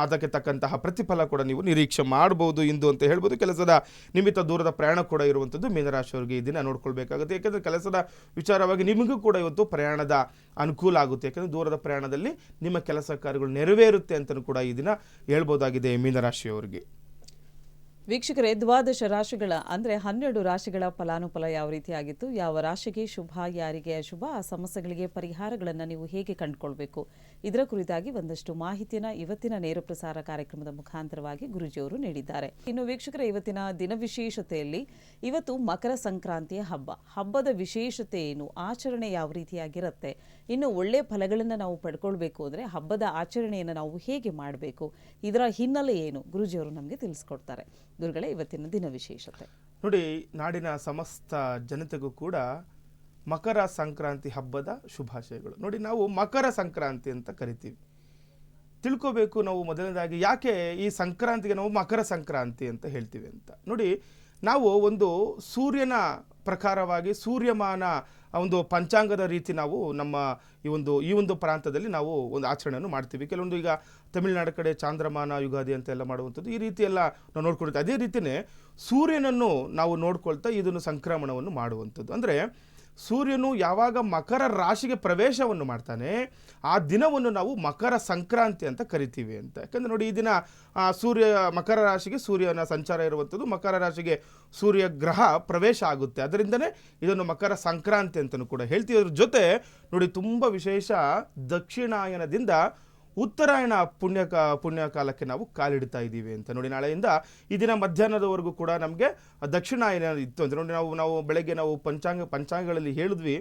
ಅದಕ್ಕೆ ತಕ್ಕಂತಹ ಪ್ರತಿಫಲ ಕೂಡ ನೀವು ನಿರೀಕ್ಷೆ ಮಾಡ್ಬೋದು ಇಂದು ಅಂತ ಹೇಳ್ಬೋದು. ಕೆಲಸದ ನಿಮಿತ್ತ ದೂರದ ಪ್ರಯಾಣ ಕೂಡ ಇರುವಂಥದ್ದು ಮೀನರಾಶಿಯವರಿಗೆ ಈ ದಿನ ನೋಡ್ಕೊಳ್ಬೇಕಾಗುತ್ತೆ. ಯಾಕೆಂದರೆ ಕೆಲಸದ ವಿಚಾರವಾಗಿ ನಿಮಗೂ ಕೂಡ ಇವತ್ತು ಪ್ರಯಾಣದ ಅನುಕೂಲ ಆಗುತ್ತೆ. ಯಾಕೆಂದರೆ ದೂರದ ಪ್ರಯಾಣದಲ್ಲಿ ನಿಮ್ಮ ಕೆಲಸ ಕಾರ್ಯಗಳು ನೆರವೇರುತ್ತೆ ಅಂತಲೂ ಕೂಡ ಈ ದಿನ ಹೇಳ್ಬೋದಾಗಿದೆ ಮೀನರಾಶಿಯವರಿಗೆ. ವೀಕ್ಷಕರೇ, ದ್ವಾದಶ ರಾಶಿಗಳ ಅಂದರೆ 12 ರಾಶಿಗಳ ಫಲಾನುಫಲ ಯಾವ ರೀತಿಯಾಗಿತ್ತು, ಯಾವ ರಾಶಿಗೆ ಶುಭ, ಯಾರಿಗೆ ಅಶುಭ, ಆ ಸಮಸ್ಯೆಗಳಿಗೆ ಪರಿಹಾರಗಳನ್ನು ನೀವು ಹೇಗೆ ಕಂಡುಕೊಳ್ಬೇಕು, ಇದರ ಕುರಿತಾಗಿ ಒಂದಷ್ಟು ಮಾಹಿತಿಯನ್ನು ಇವತ್ತಿನ ನೇರ ಪ್ರಸಾರ ಕಾರ್ಯಕ್ರಮದ ಮುಖಾಂತರವಾಗಿ ಗುರೂಜಿಯವರು ನೀಡಿದ್ದಾರೆ. ಇನ್ನು ವೀಕ್ಷಕರ, ಇವತ್ತಿನ ದಿನ ವಿಶೇಷತೆಯಲ್ಲಿ ಇವತ್ತು ಮಕರ ಸಂಕ್ರಾಂತಿಯ ಹಬ್ಬದ ವಿಶೇಷತೆ ಏನು, ಆಚರಣೆ ಯಾವ ರೀತಿಯಾಗಿರುತ್ತೆ, ಇನ್ನು ಒಳ್ಳೆಯ ಫಲಗಳನ್ನು ನಾವು ಪಡ್ಕೊಳ್ಬೇಕು ಅಂದರೆ ಹಬ್ಬದ ಆಚರಣೆಯನ್ನು ನಾವು ಹೇಗೆ ಮಾಡಬೇಕು, ಇದರ ಹಿನ್ನೆಲೆ ಏನು, ಗುರೂಜಿಯವರು ನಮಗೆ ತಿಳಿಸ್ಕೊಡ್ತಾರೆ. ಗುರುಗಳೇ, ಇವತ್ತಿನ ದಿನ ವಿಶೇಷತೆ ನೋಡಿ. ನಾಡಿನ ಸಮಸ್ತ ಜನತೆಗೂ ಕೂಡ ಮಕರ ಸಂಕ್ರಾಂತಿ ಹಬ್ಬದ ಶುಭಾಶಯಗಳು. ನೋಡಿ, ನಾವು ಮಕರ ಸಂಕ್ರಾಂತಿ ಅಂತ ಕರಿತೀವಿ. ತಿಳ್ಕೋಬೇಕು ನಾವು ಮೊದಲನೇದಾಗಿ ಯಾಕೆ ಈ ಸಂಕ್ರಾಂತಿಗೆ ನಾವು ಮಕರ ಸಂಕ್ರಾಂತಿ ಅಂತ ಹೇಳ್ತೀವಿ ಅಂತ. ನೋಡಿ, ನಾವು ಒಂದು ಸೂರ್ಯನ ಪ್ರಕಾರವಾಗಿ ಸೂರ್ಯಮಾನ ಒಂದು ಪಂಚಾಂಗದ ರೀತಿ ನಾವು ನಮ್ಮ ಈ ಒಂದು ಪ್ರಾಂತದಲ್ಲಿ ನಾವು ಒಂದು ಆಚರಣೆಯನ್ನು ಮಾಡ್ತೀವಿ. ಕೆಲವೊಂದು ಈಗ ತಮಿಳುನಾಡು ಕಡೆ ಚಾಂದ್ರಮಾನ ಯುಗಾದಿ ಅಂತ ಎಲ್ಲ ಮಾಡುವಂಥದ್ದು, ಈ ರೀತಿ ಎಲ್ಲ ನಾವು ನೋಡ್ಕೊಳ್ತೀವಿ. ಅದೇ ರೀತಿಯೇ ಸೂರ್ಯನನ್ನು ನಾವು ನೋಡ್ಕೊಳ್ತಾ ಇದನ್ನು ಸಂಕ್ರಮಣವನ್ನು ಮಾಡುವಂಥದ್ದು. ಅಂದರೆ ಸೂರ್ಯನು ಯಾವಾಗ ಮಕರ ರಾಶಿಗೆ ಪ್ರವೇಶವನ್ನು ಮಾಡ್ತಾನೆ ಆ ದಿನವನ್ನು ನಾವು ಮಕರ ಸಂಕ್ರಾಂತಿ ಅಂತ ಕರಿತೀವಿ ಅಂತ. ಯಾಕಂದರೆ ನೋಡಿ, ಈ ದಿನ ಸೂರ್ಯ ಮಕರ ರಾಶಿಗೆ ಸೂರ್ಯನ ಸಂಚಾರ ಇರುವಂಥದ್ದು, ಮಕರ ರಾಶಿಗೆ ಸೂರ್ಯ ಗ್ರಹ ಪ್ರವೇಶ ಆಗುತ್ತೆ. ಅದರಿಂದನೇ ಇದನ್ನು ಮಕರ ಸಂಕ್ರಾಂತಿ ಅಂತಲೂ ಕೂಡ ಹೇಳ್ತೀವಿ. ಅದ್ರ ಜೊತೆ ನೋಡಿ, ತುಂಬ ವಿಶೇಷ, ದಕ್ಷಿಣಾಯನದಿಂದ ಉತ್ತರಾಯಣ ಪುಣ್ಯಕಾಲಕ್ಕೆ ನಾವು ಕಾಲಿಡ್ತಾ ಇದ್ದೀವಿ ಅಂತ. ನೋಡಿ, ನಾಳೆಯಿಂದ ಈ ದಿನ ಮಧ್ಯಾಹ್ನದವರೆಗೂ ಕೂಡ ನಮಗೆ ದಕ್ಷಿಣಾಯನ ಇತ್ತು ಅಂತ ನೋಡಿ. ನಾವು ಬೆಳಗ್ಗೆ ನಾವು ಪಂಚಾಂಗಗಳಲ್ಲಿ ಹೇಳಿದ್ವಿ,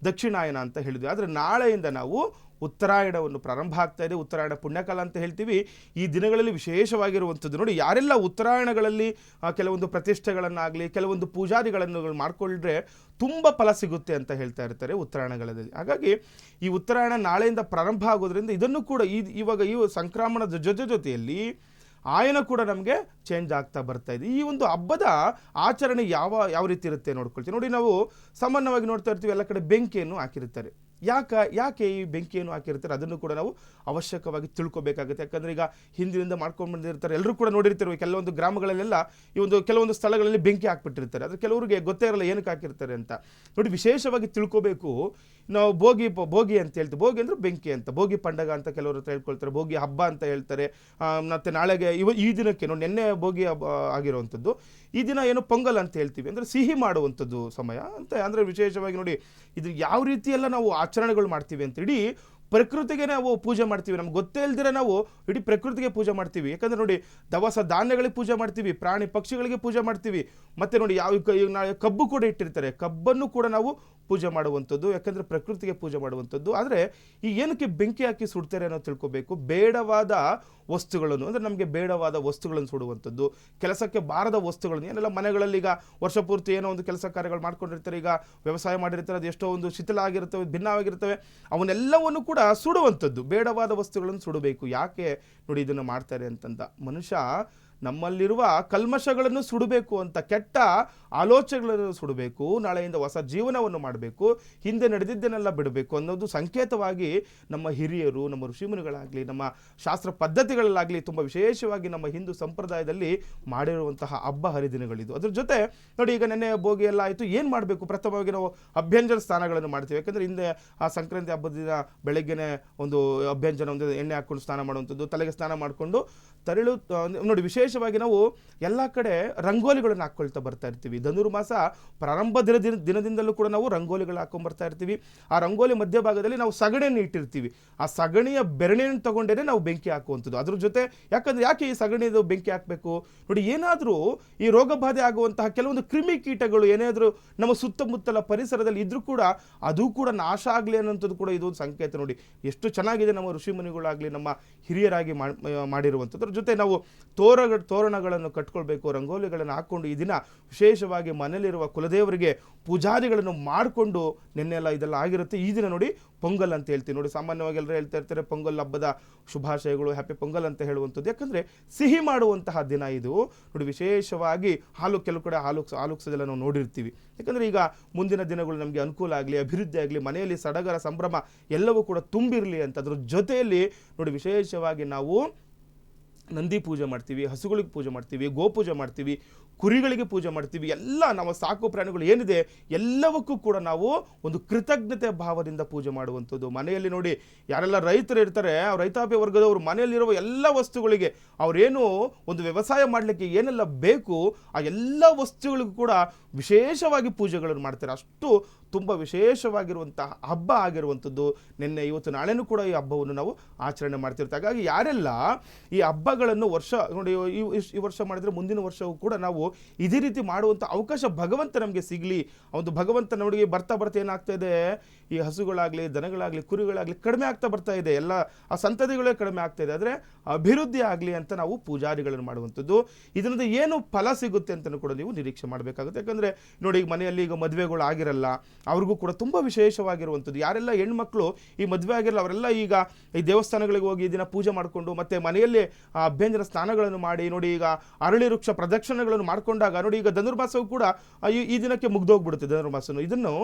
ದಕ್ಷಿಣಾಯನ ಅಂತ ಹೇಳಿದ್ವಿ. ಆದರೆ ನಾಳೆಯಿಂದ ನಾವು ಉತ್ತರಾಯಣವನ್ನು ಪ್ರಾರಂಭ ಆಗ್ತಾ ಇದೆ. ಉತ್ತರಾಯಣ ಪುಣ್ಯಕಾಲ ಅಂತ ಹೇಳ್ತೀವಿ. ಈ ದಿನಗಳಲ್ಲಿ ವಿಶೇಷವಾಗಿರುವಂಥದ್ದು ನೋಡಿ, ಯಾರೆಲ್ಲ ಉತ್ತರಾಯಣಗಳಲ್ಲಿ ಕೆಲವೊಂದು ಪ್ರತಿಷ್ಠೆಗಳನ್ನಾಗಲಿ ಕೆಲವೊಂದು ಪೂಜಾದಿಗಳನ್ನು ಮಾಡಿಕೊಂಡ್ರೆ ತುಂಬ ಫಲ ಸಿಗುತ್ತೆ ಅಂತ ಹೇಳ್ತಾ ಇರ್ತಾರೆ ಉತ್ತರಾಯಣಗಳಲ್ಲಿ. ಹಾಗಾಗಿ ಈ ಉತ್ತರಾಯಣ ನಾಳೆಯಿಂದ ಪ್ರಾರಂಭ ಆಗೋದ್ರಿಂದ ಇದನ್ನು ಕೂಡ ಇವಾಗ ಈ ಸಂಕ್ರಮಣದ ಜೊತೆಯಲ್ಲಿ ಆಯನ ಕೂಡ ನಮಗೆ ಚೇಂಜ್ ಆಗ್ತಾ ಬರ್ತಾ ಇದೆ. ಈ ಒಂದು ಹಬ್ಬದ ಆಚರಣೆ ಯಾವ ರೀತಿ ಇರುತ್ತೆ ನೋಡ್ಕೊಳ್ತೀವಿ. ನೋಡಿ, ನಾವು ಸಾಮಾನ್ಯವಾಗಿ ನೋಡ್ತಾ ಇರ್ತೀವಿ ಎಲ್ಲ ಕಡೆ ಬೆಂಕಿಯನ್ನು ಹಾಕಿರ್ತಾರೆ. ಯಾಕೆ ಈ ಬೆಂಕಿಯನ್ನು ಹಾಕಿರ್ತಾರೆ ಅದನ್ನು ಕೂಡ ನಾವು ಅವಶ್ಯಕವಾಗಿ ತಿಳ್ಕೊಬೇಕಾಗುತ್ತೆ. ಯಾಕಂದರೆ ಈಗ ಹಿಂದಿನಿಂದ ಮಾಡ್ಕೊಂಡು ಬಂದಿರ್ತಾರೆ, ಎಲ್ಲರೂ ಕೂಡ ನೋಡಿರ್ತಾರೆ. ಕೆಲವೊಂದು ಗ್ರಾಮಗಳಲ್ಲೆಲ್ಲ ಈ ಒಂದು ಕೆಲವೊಂದು ಸ್ಥಳಗಳಲ್ಲಿ ಬೆಂಕಿ ಹಾಕ್ಬಿಟ್ಟಿರ್ತಾರೆ. ಆದರೆ ಕೆಲವರಿಗೆ ಗೊತ್ತೇ ಇರಲ್ಲ ಏನಕ್ಕೆ ಹಾಕಿರ್ತಾರೆ ಅಂತ. ನೋಡಿ, ವಿಶೇಷವಾಗಿ ತಿಳ್ಕೊಬೇಕು. ನಾವು ಭೋಗಿ ಅಂತ ಹೇಳ್ತೀವಿ. ಭೋಗಿ ಅಂದರೆ ಬೆಂಕಿ ಅಂತ, ಭೋಗಿ ಪಂಡಗ ಅಂತ ಕೆಲವರು ಹೇಳ್ಕೊಳ್ತಾರೆ, ಭೋಗಿ ಹಬ್ಬ ಅಂತ ಹೇಳ್ತಾರೆ. ಮತ್ತು ನಾಳೆಗೆ ಈ ದಿನಕ್ಕೆ ನೋಡಿ, ನಿನ್ನೆ ಭೋಗಿ ಹಬ್ಬ ಆಗಿರುವಂಥದ್ದು, ಈ ದಿನ ಏನು ಪೊಂಗಲ್ ಅಂತ ಹೇಳ್ತೀವಿ, ಅಂದರೆ ಸಿಹಿ ಮಾಡುವಂಥದ್ದು ಸಮಯ ಅಂತ. ಅಂದರೆ ವಿಶೇಷವಾಗಿ ನೋಡಿ, ಇದು ಯಾವ ರೀತಿಯೆಲ್ಲ ನಾವು ಆಚರಣೆಗಳು ಮಾಡ್ತೀವಿ ಅಂತ ಇಡೀ ಪ್ರಕೃತಿಗೆ ನಾವು ಪೂಜೆ ಮಾಡ್ತೀವಿ. ನಮ್ಗೆ ಗೊತ್ತೇ ಇಲ್ದಿರ ನಾವು ಇಡೀ ಪ್ರಕೃತಿಗೆ ಪೂಜೆ ಮಾಡ್ತೀವಿ. ಯಾಕಂದರೆ ನೋಡಿ, ದವಸ ಧಾನ್ಯಗಳಿಗೆ ಪೂಜೆ ಮಾಡ್ತೀವಿ, ಪ್ರಾಣಿ ಪಕ್ಷಿಗಳಿಗೆ ಪೂಜೆ ಮಾಡ್ತೀವಿ. ಮತ್ತು ನೋಡಿ, ಕಬ್ಬು ಕೂಡ ಇಟ್ಟಿರ್ತಾರೆ, ಕಬ್ಬನ್ನು ಕೂಡ ನಾವು ಪೂಜೆ ಮಾಡುವಂಥದ್ದು, ಯಾಕಂದರೆ ಪ್ರಕೃತಿಗೆ ಪೂಜೆ ಮಾಡುವಂಥದ್ದು. ಆದರೆ ಈ ಏನಕ್ಕೆ ಬೆಂಕಿ ಹಾಕಿ ಸುಡ್ತಾರೆ ಅನ್ನೋ ತಿಳ್ಕೊಬೇಕು. ಬೇಡವಾದ ವಸ್ತುಗಳನ್ನು, ಅಂದರೆ ನಮಗೆ ಬೇಡವಾದ ವಸ್ತುಗಳನ್ನು ಸುಡುವಂಥದ್ದು, ಕೆಲಸಕ್ಕೆ ಬಾರದ ವಸ್ತುಗಳನ್ನು, ಏನೆಲ್ಲ ಮನೆಗಳಲ್ಲಿ ಈಗ ವರ್ಷ ಪೂರ್ತಿ ಏನೋ ಒಂದು ಕೆಲಸ ಕಾರ್ಯಗಳು ಮಾಡ್ಕೊಂಡಿರ್ತಾರೆ, ಈಗ ವ್ಯವಸಾಯ ಮಾಡಿರ್ತಾರೆ, ಅದು ಎಷ್ಟೋ ಒಂದು ಶಿಥಿಲ ಆಗಿರ್ತವೆ, ಭಿನ್ನವಾಗಿರ್ತವೆ, ಅವನ್ನೆಲ್ಲವನ್ನು ಕೂಡ ಸುಡುವಂಥದ್ದು, ಬೇಡವಾದ ವಸ್ತುಗಳನ್ನು ಸುಡಬೇಕು. ಯಾಕೆ ನೋಡಿ ಇದನ್ನು ಮಾಡ್ತಾರೆ ಅಂತಂದ, ಮನುಷ್ಯ ನಮ್ಮಲ್ಲಿರುವ ಕಲ್ಮಶಗಳನ್ನು ಸುಡಬೇಕು ಅಂತ, ಕೆಟ್ಟ ಆಲೋಚನೆಗಳನ್ನು ಸುಡಬೇಕು, ನಾಳೆಯಿಂದ ಹೊಸ ಜೀವನವನ್ನು ಮಾಡಬೇಕು, ಹಿಂದೆ ನಡೆದಿದ್ದನ್ನೆಲ್ಲ ಬಿಡಬೇಕು ಅನ್ನೋದು ಸಂಕೇತವಾಗಿ ನಮ್ಮ ಹಿರಿಯರು, ನಮ್ಮ ಋಷಿಮುನಿಗಳಾಗಲಿ, ನಮ್ಮ ಶಾಸ್ತ್ರ ಪದ್ಧತಿಗಳಲ್ಲಾಗಲಿ ತುಂಬ ವಿಶೇಷವಾಗಿ ನಮ್ಮ ಹಿಂದೂ ಸಂಪ್ರದಾಯದಲ್ಲಿ ಮಾಡಿರುವಂತಹ ಹಬ್ಬ ಹರಿದಿನಗಳಿದು. ಅದ್ರ ಜೊತೆ ನೋಡಿ, ಈಗ ನೆನ್ನೆ ಭೋಗಿ ಎಲ್ಲ ಆಯಿತು, ಏನು ಮಾಡಬೇಕು? ಪ್ರಥಮವಾಗಿ ನಾವು ಅಭ್ಯಂಜನ ಸ್ನಾನಗಳನ್ನು ಮಾಡ್ತೀವಿ. ಯಾಕಂದರೆ ಹಿಂದೆ ಆ ಸಂಕ್ರಾಂತಿ ಹಬ್ಬದ ದಿನ ಬೆಳಗ್ಗೆನೆ ಒಂದು ಅಭ್ಯಂಜನ, ಒಂದು ಎಣ್ಣೆ ಹಾಕ್ಕೊಂಡು ಸ್ನಾನ ಮಾಡುವಂಥದ್ದು, ತಲೆಗೆ ಸ್ನಾನ ಮಾಡಿಕೊಂಡು ತರಳು ನೋಡಿ, ವಿಶೇಷವಾಗಿ ನಾವು ಎಲ್ಲ ಕಡೆ ರಂಗೋಲಿಗಳನ್ನು ಹಾಕ್ಕೊಳ್ತಾ ಬರ್ತಾ ಇರ್ತೀವಿ. ಧನುರ್ಮಾಸ ಪ್ರಾರಂಭ ದಿನದಿಂದಲೂ ಕೂಡ ನಾವು ರಂಗೋಲಿಗಳು ಹಾಕೊಂಡ್ಬರ್ತಾ ಇರ್ತೀವಿ. ಆ ರಂಗೋಲಿ ಮಧ್ಯಭಾಗದಲ್ಲಿ ನಾವು ಸಗಣಿಯನ್ನು ಇಟ್ಟಿರ್ತೀವಿ. ಆ ಸಗಣಿಯ ಬೆರಣಿಯನ್ನು ತಗೊಂಡೇ ನಾವು ಬೆಂಕಿ ಹಾಕುವಂಥದ್ದು. ಅದ್ರ ಜೊತೆ ಯಾಕೆ ಈ ಸಗಣಿದು ಬೆಂಕಿ ಹಾಕಬೇಕು ನೋಡಿ, ಏನಾದರೂ ಈ ರೋಗ ಬಾಧೆ ಆಗುವಂತಹ ಕೆಲವೊಂದು ಕ್ರಿಮಿ ಕೀಟಗಳು ಏನಾದರೂ ನಮ್ಮ ಸುತ್ತಮುತ್ತಲ ಪರಿಸರದಲ್ಲಿ ಇದ್ರೂ ಕೂಡ ಅದು ಕೂಡ ನಾಶ ಆಗಲಿ ಅನ್ನೋಂಥದ್ದು ಕೂಡ ಇದೊಂದು ಸಂಕೇತ. ನೋಡಿ, ಎಷ್ಟು ಚೆನ್ನಾಗಿದೆ ನಮ್ಮ ಋಷಿಮುನಿಗಳಾಗಲಿ ನಮ್ಮ ಹಿರಿಯರಾಗಿ ಮಾಡಿರುವಂಥದ್ದು. ಜೊತೆ ನಾವು ತೋರಣಗಳನ್ನು ಕಟ್ಕೊಳ್ಬೇಕು, ರಂಗೋಲಿಗಳನ್ನು ಹಾಕ್ಕೊಂಡು ಈ ದಿನ ವಿಶೇಷವಾಗಿ ಮನೆಯಲ್ಲಿರುವ ಕುಲದೇವರಿಗೆ ಪೂಜಾರಿಗಳನ್ನು ಮಾಡಿಕೊಂಡು, ನಿನ್ನೆಲ್ಲ ಇದೆಲ್ಲ ಆಗಿರುತ್ತೆ. ಈ ದಿನ ನೋಡಿ ಪೊಂಗಲ್ ಅಂತ ಹೇಳ್ತೀವಿ. ನೋಡಿ, ಸಾಮಾನ್ಯವಾಗಿ ಎಲ್ಲರೂ ಹೇಳ್ತಾ ಇರ್ತಾರೆ ಪೊಂಗಲ್ ಹಬ್ಬದ ಶುಭಾಶಯಗಳು, ಹ್ಯಾಪಿ ಪೊಂಗಲ್ ಅಂತ ಹೇಳುವಂಥದ್ದು. ಯಾಕಂದರೆ ಸಿಹಿ ಮಾಡುವಂತಹ ದಿನ ಇದು. ನೋಡಿ, ವಿಶೇಷವಾಗಿ ಕೆಲವು ಕಡೆ ಹಾಲುಕ್ಸೋದೆಲ್ಲ ನಾವು ನೋಡಿರ್ತೀವಿ. ಯಾಕಂದರೆ ಈಗ ಮುಂದಿನ ದಿನಗಳು ನಮಗೆ ಅನುಕೂಲ ಆಗಲಿ, ಅಭಿವೃದ್ಧಿ ಆಗಲಿ, ಮನೆಯಲ್ಲಿ ಸಡಗರ ಸಂಭ್ರಮ ಎಲ್ಲವೂ ಕೂಡ ತುಂಬಿರಲಿ ಅಂತ. ಅದ್ರ ಜೊತೆಯಲ್ಲಿ ನೋಡಿ, ವಿಶೇಷವಾಗಿ ನಾವು ನಂದಿ ಪೂಜೆ ಮಾಡ್ತೀವಿ, ಹಸುಗಳಿಗೆ ಪೂಜೆ ಮಾಡ್ತೀವಿ, ಗೋಪೂಜೆ ಮಾಡ್ತೀವಿ, ಕುರಿಗಳಿಗೆ ಪೂಜೆ ಮಾಡ್ತೀವಿ. ಎಲ್ಲ ನಮ್ಮ ಸಾಕು ಪ್ರಾಣಿಗಳು ಏನಿದೆ ಎಲ್ಲವಕ್ಕೂ ಕೂಡ ನಾವು ಒಂದು ಕೃತಜ್ಞತೆ ಭಾವದಿಂದ ಪೂಜೆ ಮಾಡುವಂಥದ್ದು. ಮನೆಯಲ್ಲಿ ನೋಡಿ, ಯಾರೆಲ್ಲ ರೈತರು ಇರ್ತಾರೆ, ರೈತಾಪಿ ವರ್ಗದವರು ಮನೆಯಲ್ಲಿರುವ ಎಲ್ಲ ವಸ್ತುಗಳಿಗೆ, ಅವರೇನು ಒಂದು ವ್ಯವಸಾಯ ಮಾಡಲಿಕ್ಕೆ ಏನೆಲ್ಲ ಬೇಕು ಆ ಎಲ್ಲ ವಸ್ತುಗಳಿಗೂ ಕೂಡ ವಿಶೇಷವಾಗಿ ಪೂಜೆಗಳನ್ನು ಮಾಡ್ತಾರೆ. ಅಷ್ಟು ತುಂಬ ವಿಶೇಷವಾಗಿರುವಂತಹ ಹಬ್ಬ ಆಗಿರುವಂಥದ್ದು. ನಿನ್ನೆ ಇವತ್ತು ನಾಳೆನೂ ಕೂಡ ಈ ಹಬ್ಬವನ್ನು ನಾವು ಆಚರಣೆ ಮಾಡ್ತಿರ್ತೀವಿ. ಹಾಗಾಗಿ ಯಾರೆಲ್ಲ ಈ ಹಬ್ಬಗಳನ್ನು ನೋಡಿ ಈ ವರ್ಷ ಮಾಡಿದರೆ ಮುಂದಿನ ವರ್ಷವೂ ಕೂಡ ನಾವು ಇದೇ ರೀತಿ ಮಾಡುವಂಥ ಅವಕಾಶ ಭಗವಂತ ನಮಗೆ ಸಿಗಲಿ. ಒಂದು ಭಗವಂತ ನೋಡಿ ಬರ್ತಾ ಏನಾಗ್ತಾ ಇದೆ, ಈ ಹಸುಗಳಾಗಲಿ, ದನಗಳಾಗಲಿ, ಕುರಿಗಳಾಗಲಿ ಕಡಿಮೆ ಆಗ್ತಾ ಬರ್ತಾ ಇದೆ, ಎಲ್ಲ ಆ ಸಂತತಿಗಳೇ ಕಡಿಮೆ ಆಗ್ತಾ ಇದೆ. ಆದರೆ ಅಭಿವೃದ್ಧಿ ಆಗಲಿ ಅಂತ ನಾವು ಪೂಜಾರಿಗಳನ್ನು ಮಾಡುವಂಥದ್ದು. ಇದರಿಂದ ಏನು ಫಲ ಸಿಗುತ್ತೆ ಅಂತಲೂ ಕೂಡ ನೀವು ನಿರೀಕ್ಷೆ ಮಾಡಬೇಕಾಗುತ್ತೆ. ಯಾಕಂದರೆ ನೋಡಿ, ಈಗ ಮನೆಯಲ್ಲಿ ಈಗ ಮದುವೆಗಳು ಆಗಿರಲ್ಲ, ಅವ್ರಿಗೂ ಕೂಡ ತುಂಬ ವಿಶೇಷವಾಗಿರುವಂಥದ್ದು. ಯಾರೆಲ್ಲ ಹೆಣ್ಮಕ್ಳು ಈ ಮದುವೆ ಆಗಿರಲ್ಲ ಅವರೆಲ್ಲ ಈಗ ಈ ದೇವಸ್ಥಾನಗಳಿಗೆ ಹೋಗಿ ಈ ದಿನ ಪೂಜೆ ಮಾಡಿಕೊಂಡು ಮತ್ತೆ ಮನೆಯಲ್ಲೇ ಅಭ್ಯಂಜನ ಸ್ನಾನಗಳನ್ನು ಮಾಡಿ ನೋಡಿ, ಈಗ ಅರಳಿ ವೃಕ್ಷ ಪ್ರದಕ್ಷಿಣೆಗಳನ್ನು ಮಾಡಿಕೊಂಡಾಗ ನೋಡಿ, ಈಗ ಧನುರ್ಮಾಸವು ಕೂಡ ಈ ದಿನಕ್ಕೆ ಮುಗ್ದೋಗ್ಬಿಡುತ್ತೆ. ಧನುರ್ಮಾಸನು ಇದನ್ನು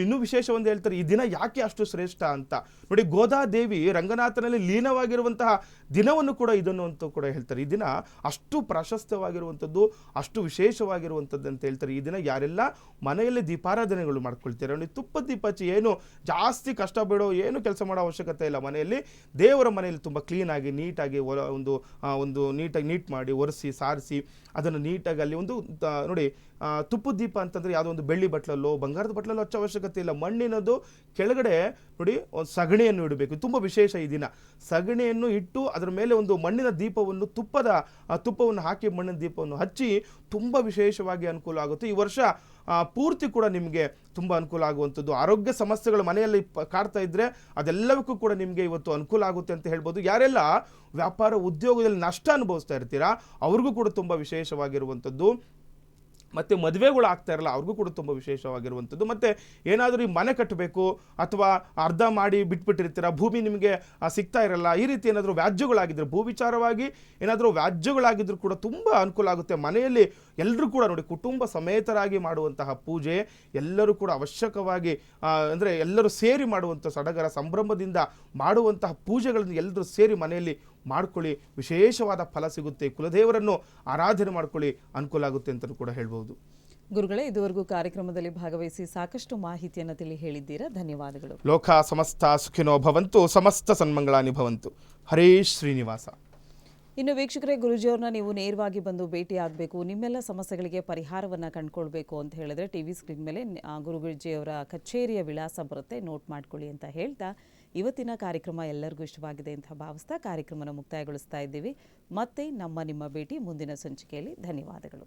ಇನ್ನೂ ವಿಶೇಷ ಒಂದು ಹೇಳ್ತಾರೆ, ಈ ದಿನ ಯಾಕೆ ಅಷ್ಟು ಶ್ರೇಷ್ಠ ಅಂತ ನೋಡಿ. ಗೋದಾದೇವಿ ರಂಗನಾಥನಲ್ಲಿ ಲೀನವಾಗಿರುವಂತಹ ದಿನವನ್ನು ಕೂಡ ಇದನ್ನು ಅಂತ ಕೂಡ ಹೇಳ್ತಾರೆ. ಈ ದಿನ ಅಷ್ಟು ಪ್ರಾಶಸ್ತ್ಯವಾಗಿರುವಂಥದ್ದು, ಅಷ್ಟು ವಿಶೇಷವಾಗಿರುವಂಥದ್ದು ಅಂತ ಹೇಳ್ತಾರೆ. ಈ ದಿನ ಯಾರೆಲ್ಲ ಮನೆಯಲ್ಲಿ ದೀಪಾರಾಧನೆಗಳು ಮಾಡ್ಕೊಳ್ತಾರೆ ನೋಡಿ, ತುಪ್ಪದ ದೀಪ ಹಚ್ಚಿ, ಏನು ಜಾಸ್ತಿ ಕಷ್ಟ ಬೇಡೋ, ಏನು ಕೆಲಸ ಮಾಡೋ ಅವಶ್ಯಕತೆ ಇಲ್ಲ. ಮನೆಯಲ್ಲಿ ದೇವರ ಮನೆಯಲ್ಲಿ ತುಂಬ ಕ್ಲೀನಾಗಿ ನೀಟಾಗಿ ನೀಟ್ ಮಾಡಿ ಒರೆಸಿ ಸಾರಿಸಿ ಅದನ್ನು ನೀಟಾಗಿ ಅಲ್ಲಿ ಒಂದು ನೋಡಿ ತುಪ್ಪದ ದೀಪ ಅಂತಂದರೆ ಯಾವುದೋ ಒಂದು ಬೆಳ್ಳಿ ಬಟ್ಲಲ್ಲೋ ಬಂಗಾರದ ಬಟ್ಲಲ್ಲೋ ಹಚ್ಚೋ ಅವಶ್ಯಕತೆ ಇಲ್ಲ. ಮಣ್ಣಿನದು ಕೆಳಗಡೆ ನೋಡಿ ಒಂದು ಸಗಣಿಯನ್ನು ಇಡಬೇಕು. ತುಂಬ ವಿಶೇಷ ಈ ದಿನ. ಸಗಣಿಯನ್ನು ಇಟ್ಟು ಅದರ ಮೇಲೆ ಒಂದು ಮಣ್ಣಿನ ದೀಪವನ್ನು ತುಪ್ಪವನ್ನು ಹಾಕಿ ಮಣ್ಣಿನ ದೀಪವನ್ನು ಹಚ್ಚಿ ತುಂಬ ವಿಶೇಷವಾಗಿ ಅನುಕೂಲ ಆಗುತ್ತೆ. ಈ ವರ್ಷ ಪೂರ್ತಿ ಕೂಡ ನಿಮಗೆ ತುಂಬ ಅನುಕೂಲ ಆಗುವಂಥದ್ದು. ಆರೋಗ್ಯ ಸಮಸ್ಯೆಗಳು ಮನೆಯಲ್ಲಿ ಕಾಡ್ತಾ ಇದ್ದರೆ ಅದೆಲ್ಲವಕ್ಕೂ ಕೂಡ ನಿಮಗೆ ಇವತ್ತು ಅನುಕೂಲ ಆಗುತ್ತೆ ಅಂತ ಹೇಳ್ಬೋದು. ಯಾರೆಲ್ಲ ವ್ಯಾಪಾರ ಉದ್ಯೋಗದಲ್ಲಿ ನಷ್ಟ ಅನುಭವಿಸ್ತಾ ಇರ್ತೀರಾ ಅವ್ರಿಗೂ ಕೂಡ ತುಂಬ ವಿಶೇಷವಾಗಿರುವಂಥದ್ದು. ಮತ್ತು ಮದುವೆಗಳು ಆಗ್ತಾ ಇರಲ್ಲ ಅವ್ರಿಗೂ ಕೂಡ ತುಂಬ ವಿಶೇಷವಾಗಿರುವಂಥದ್ದು. ಮತ್ತು ಏನಾದರೂ ಈ ಮನೆ ಕಟ್ಟಬೇಕು ಅಥವಾ ಅರ್ಧ ಮಾಡಿ ಬಿಟ್ಬಿಟ್ಟಿರ್ತೀರ, ಭೂಮಿ ನಿಮಗೆ ಸಿಗ್ತಾ ಇರಲ್ಲ, ಈ ರೀತಿ ಏನಾದರೂ ವ್ಯಾಜ್ಯಗಳಾಗಿದ್ದರೆ, ಭೂ ವಿಚಾರವಾಗಿ ಏನಾದರೂ ವ್ಯಾಜ್ಯಗಳಾಗಿದ್ದರೂ ಕೂಡ ತುಂಬ ಅನುಕೂಲ ಆಗುತ್ತೆ. ಮನೆಯಲ್ಲಿ ಎಲ್ಲರೂ ಕೂಡ ನೋಡಿ ಕುಟುಂಬ ಸಮೇತರಾಗಿ ಮಾಡುವಂತಹ ಪೂಜೆ ಎಲ್ಲರೂ ಕೂಡ ಅವಶ್ಯಕವಾಗಿ ಅಂದರೆ ಎಲ್ಲರೂ ಸೇರಿ ಮಾಡುವಂಥ ಸಡಗರ ಸಂಭ್ರಮದಿಂದ ಮಾಡುವಂತಹ ಪೂಜೆಗಳನ್ನು ಎಲ್ಲರೂ ಸೇರಿ ಮನೆಯಲ್ಲಿ ಮಾಡ್ಕೊಳ್ಳಿ, ವಿಶೇಷವಾದ ಫಲ ಸಿಗುತ್ತೆ. ಕುಲದೇವರನ್ನು ಆರಾಧನೆ ಮಾಡ್ಕೊಳ್ಳಿ, ಅನುಕೂಲ ಆಗುತ್ತೆ ಅಂತಲೂ ಕೂಡ ಹೇಳ್ಬೋದು. ಗುರುಗಳೇ, ಇದುವರೆಗೂ ಕಾರ್ಯಕ್ರಮದಲ್ಲಿ ಭಾಗವಹಿಸಿ ಸಾಕಷ್ಟು ಮಾಹಿತಿಯನ್ನು ತಿಳಿ ಹೇಳಿದ್ದೀರಾ, ಧನ್ಯವಾದಗಳು. ಲೋಕ ಸಮಸ್ತ ಸುಖಿನೋ ಭವಂತು, ಸಮಸ್ತ ಸನ್ಮಂಗಳಾನಿ ಭವಂತು. ಹರೀಶ್ ಶ್ರೀನಿವಾಸ. ಇನ್ನು ವೀಕ್ಷಕರೇ, ಗುರುಜಿಯವ್ರನ್ನ ನೀವು ನೇರವಾಗಿ ಬಂದು ಭೇಟಿ ಆಗಬೇಕು, ನಿಮ್ಮೆಲ್ಲ ಸಮಸ್ಯೆಗಳಿಗೆ ಪರಿಹಾರವನ್ನು ಕಂಡುಕೊಳ್ಬೇಕು ಅಂತ ಹೇಳಿದ್ರೆ ಟಿವಿ ಸ್ಕ್ರೀನ್ ಮೇಲೆ ಗುರುಜಿಯವರ ಕಚೇರಿಯ ವಿಳಾಸ ಬರುತ್ತೆ, ನೋಟ್ ಮಾಡ್ಕೊಳ್ಳಿ ಅಂತ ಹೇಳ್ತಾ ಇವತ್ತಿನ ಕಾರ್ಯಕ್ರಮ ಎಲ್ಲರಿಗೂ ಇಷ್ಟವಾಗಿದೆ ಅಂತ ಭಾವಿಸ್ತಾ ಕಾರ್ಯಕ್ರಮನ ಮುಕ್ತಾಯಗೊಳಿಸ್ತಾ ಇದ್ದೀವಿ. ಮತ್ತೆ ನಿಮ್ಮ ಭೇಟಿ ಮುಂದಿನ ಸಂಚಿಕೆಯಲ್ಲಿ. ಧನ್ಯವಾದಗಳು.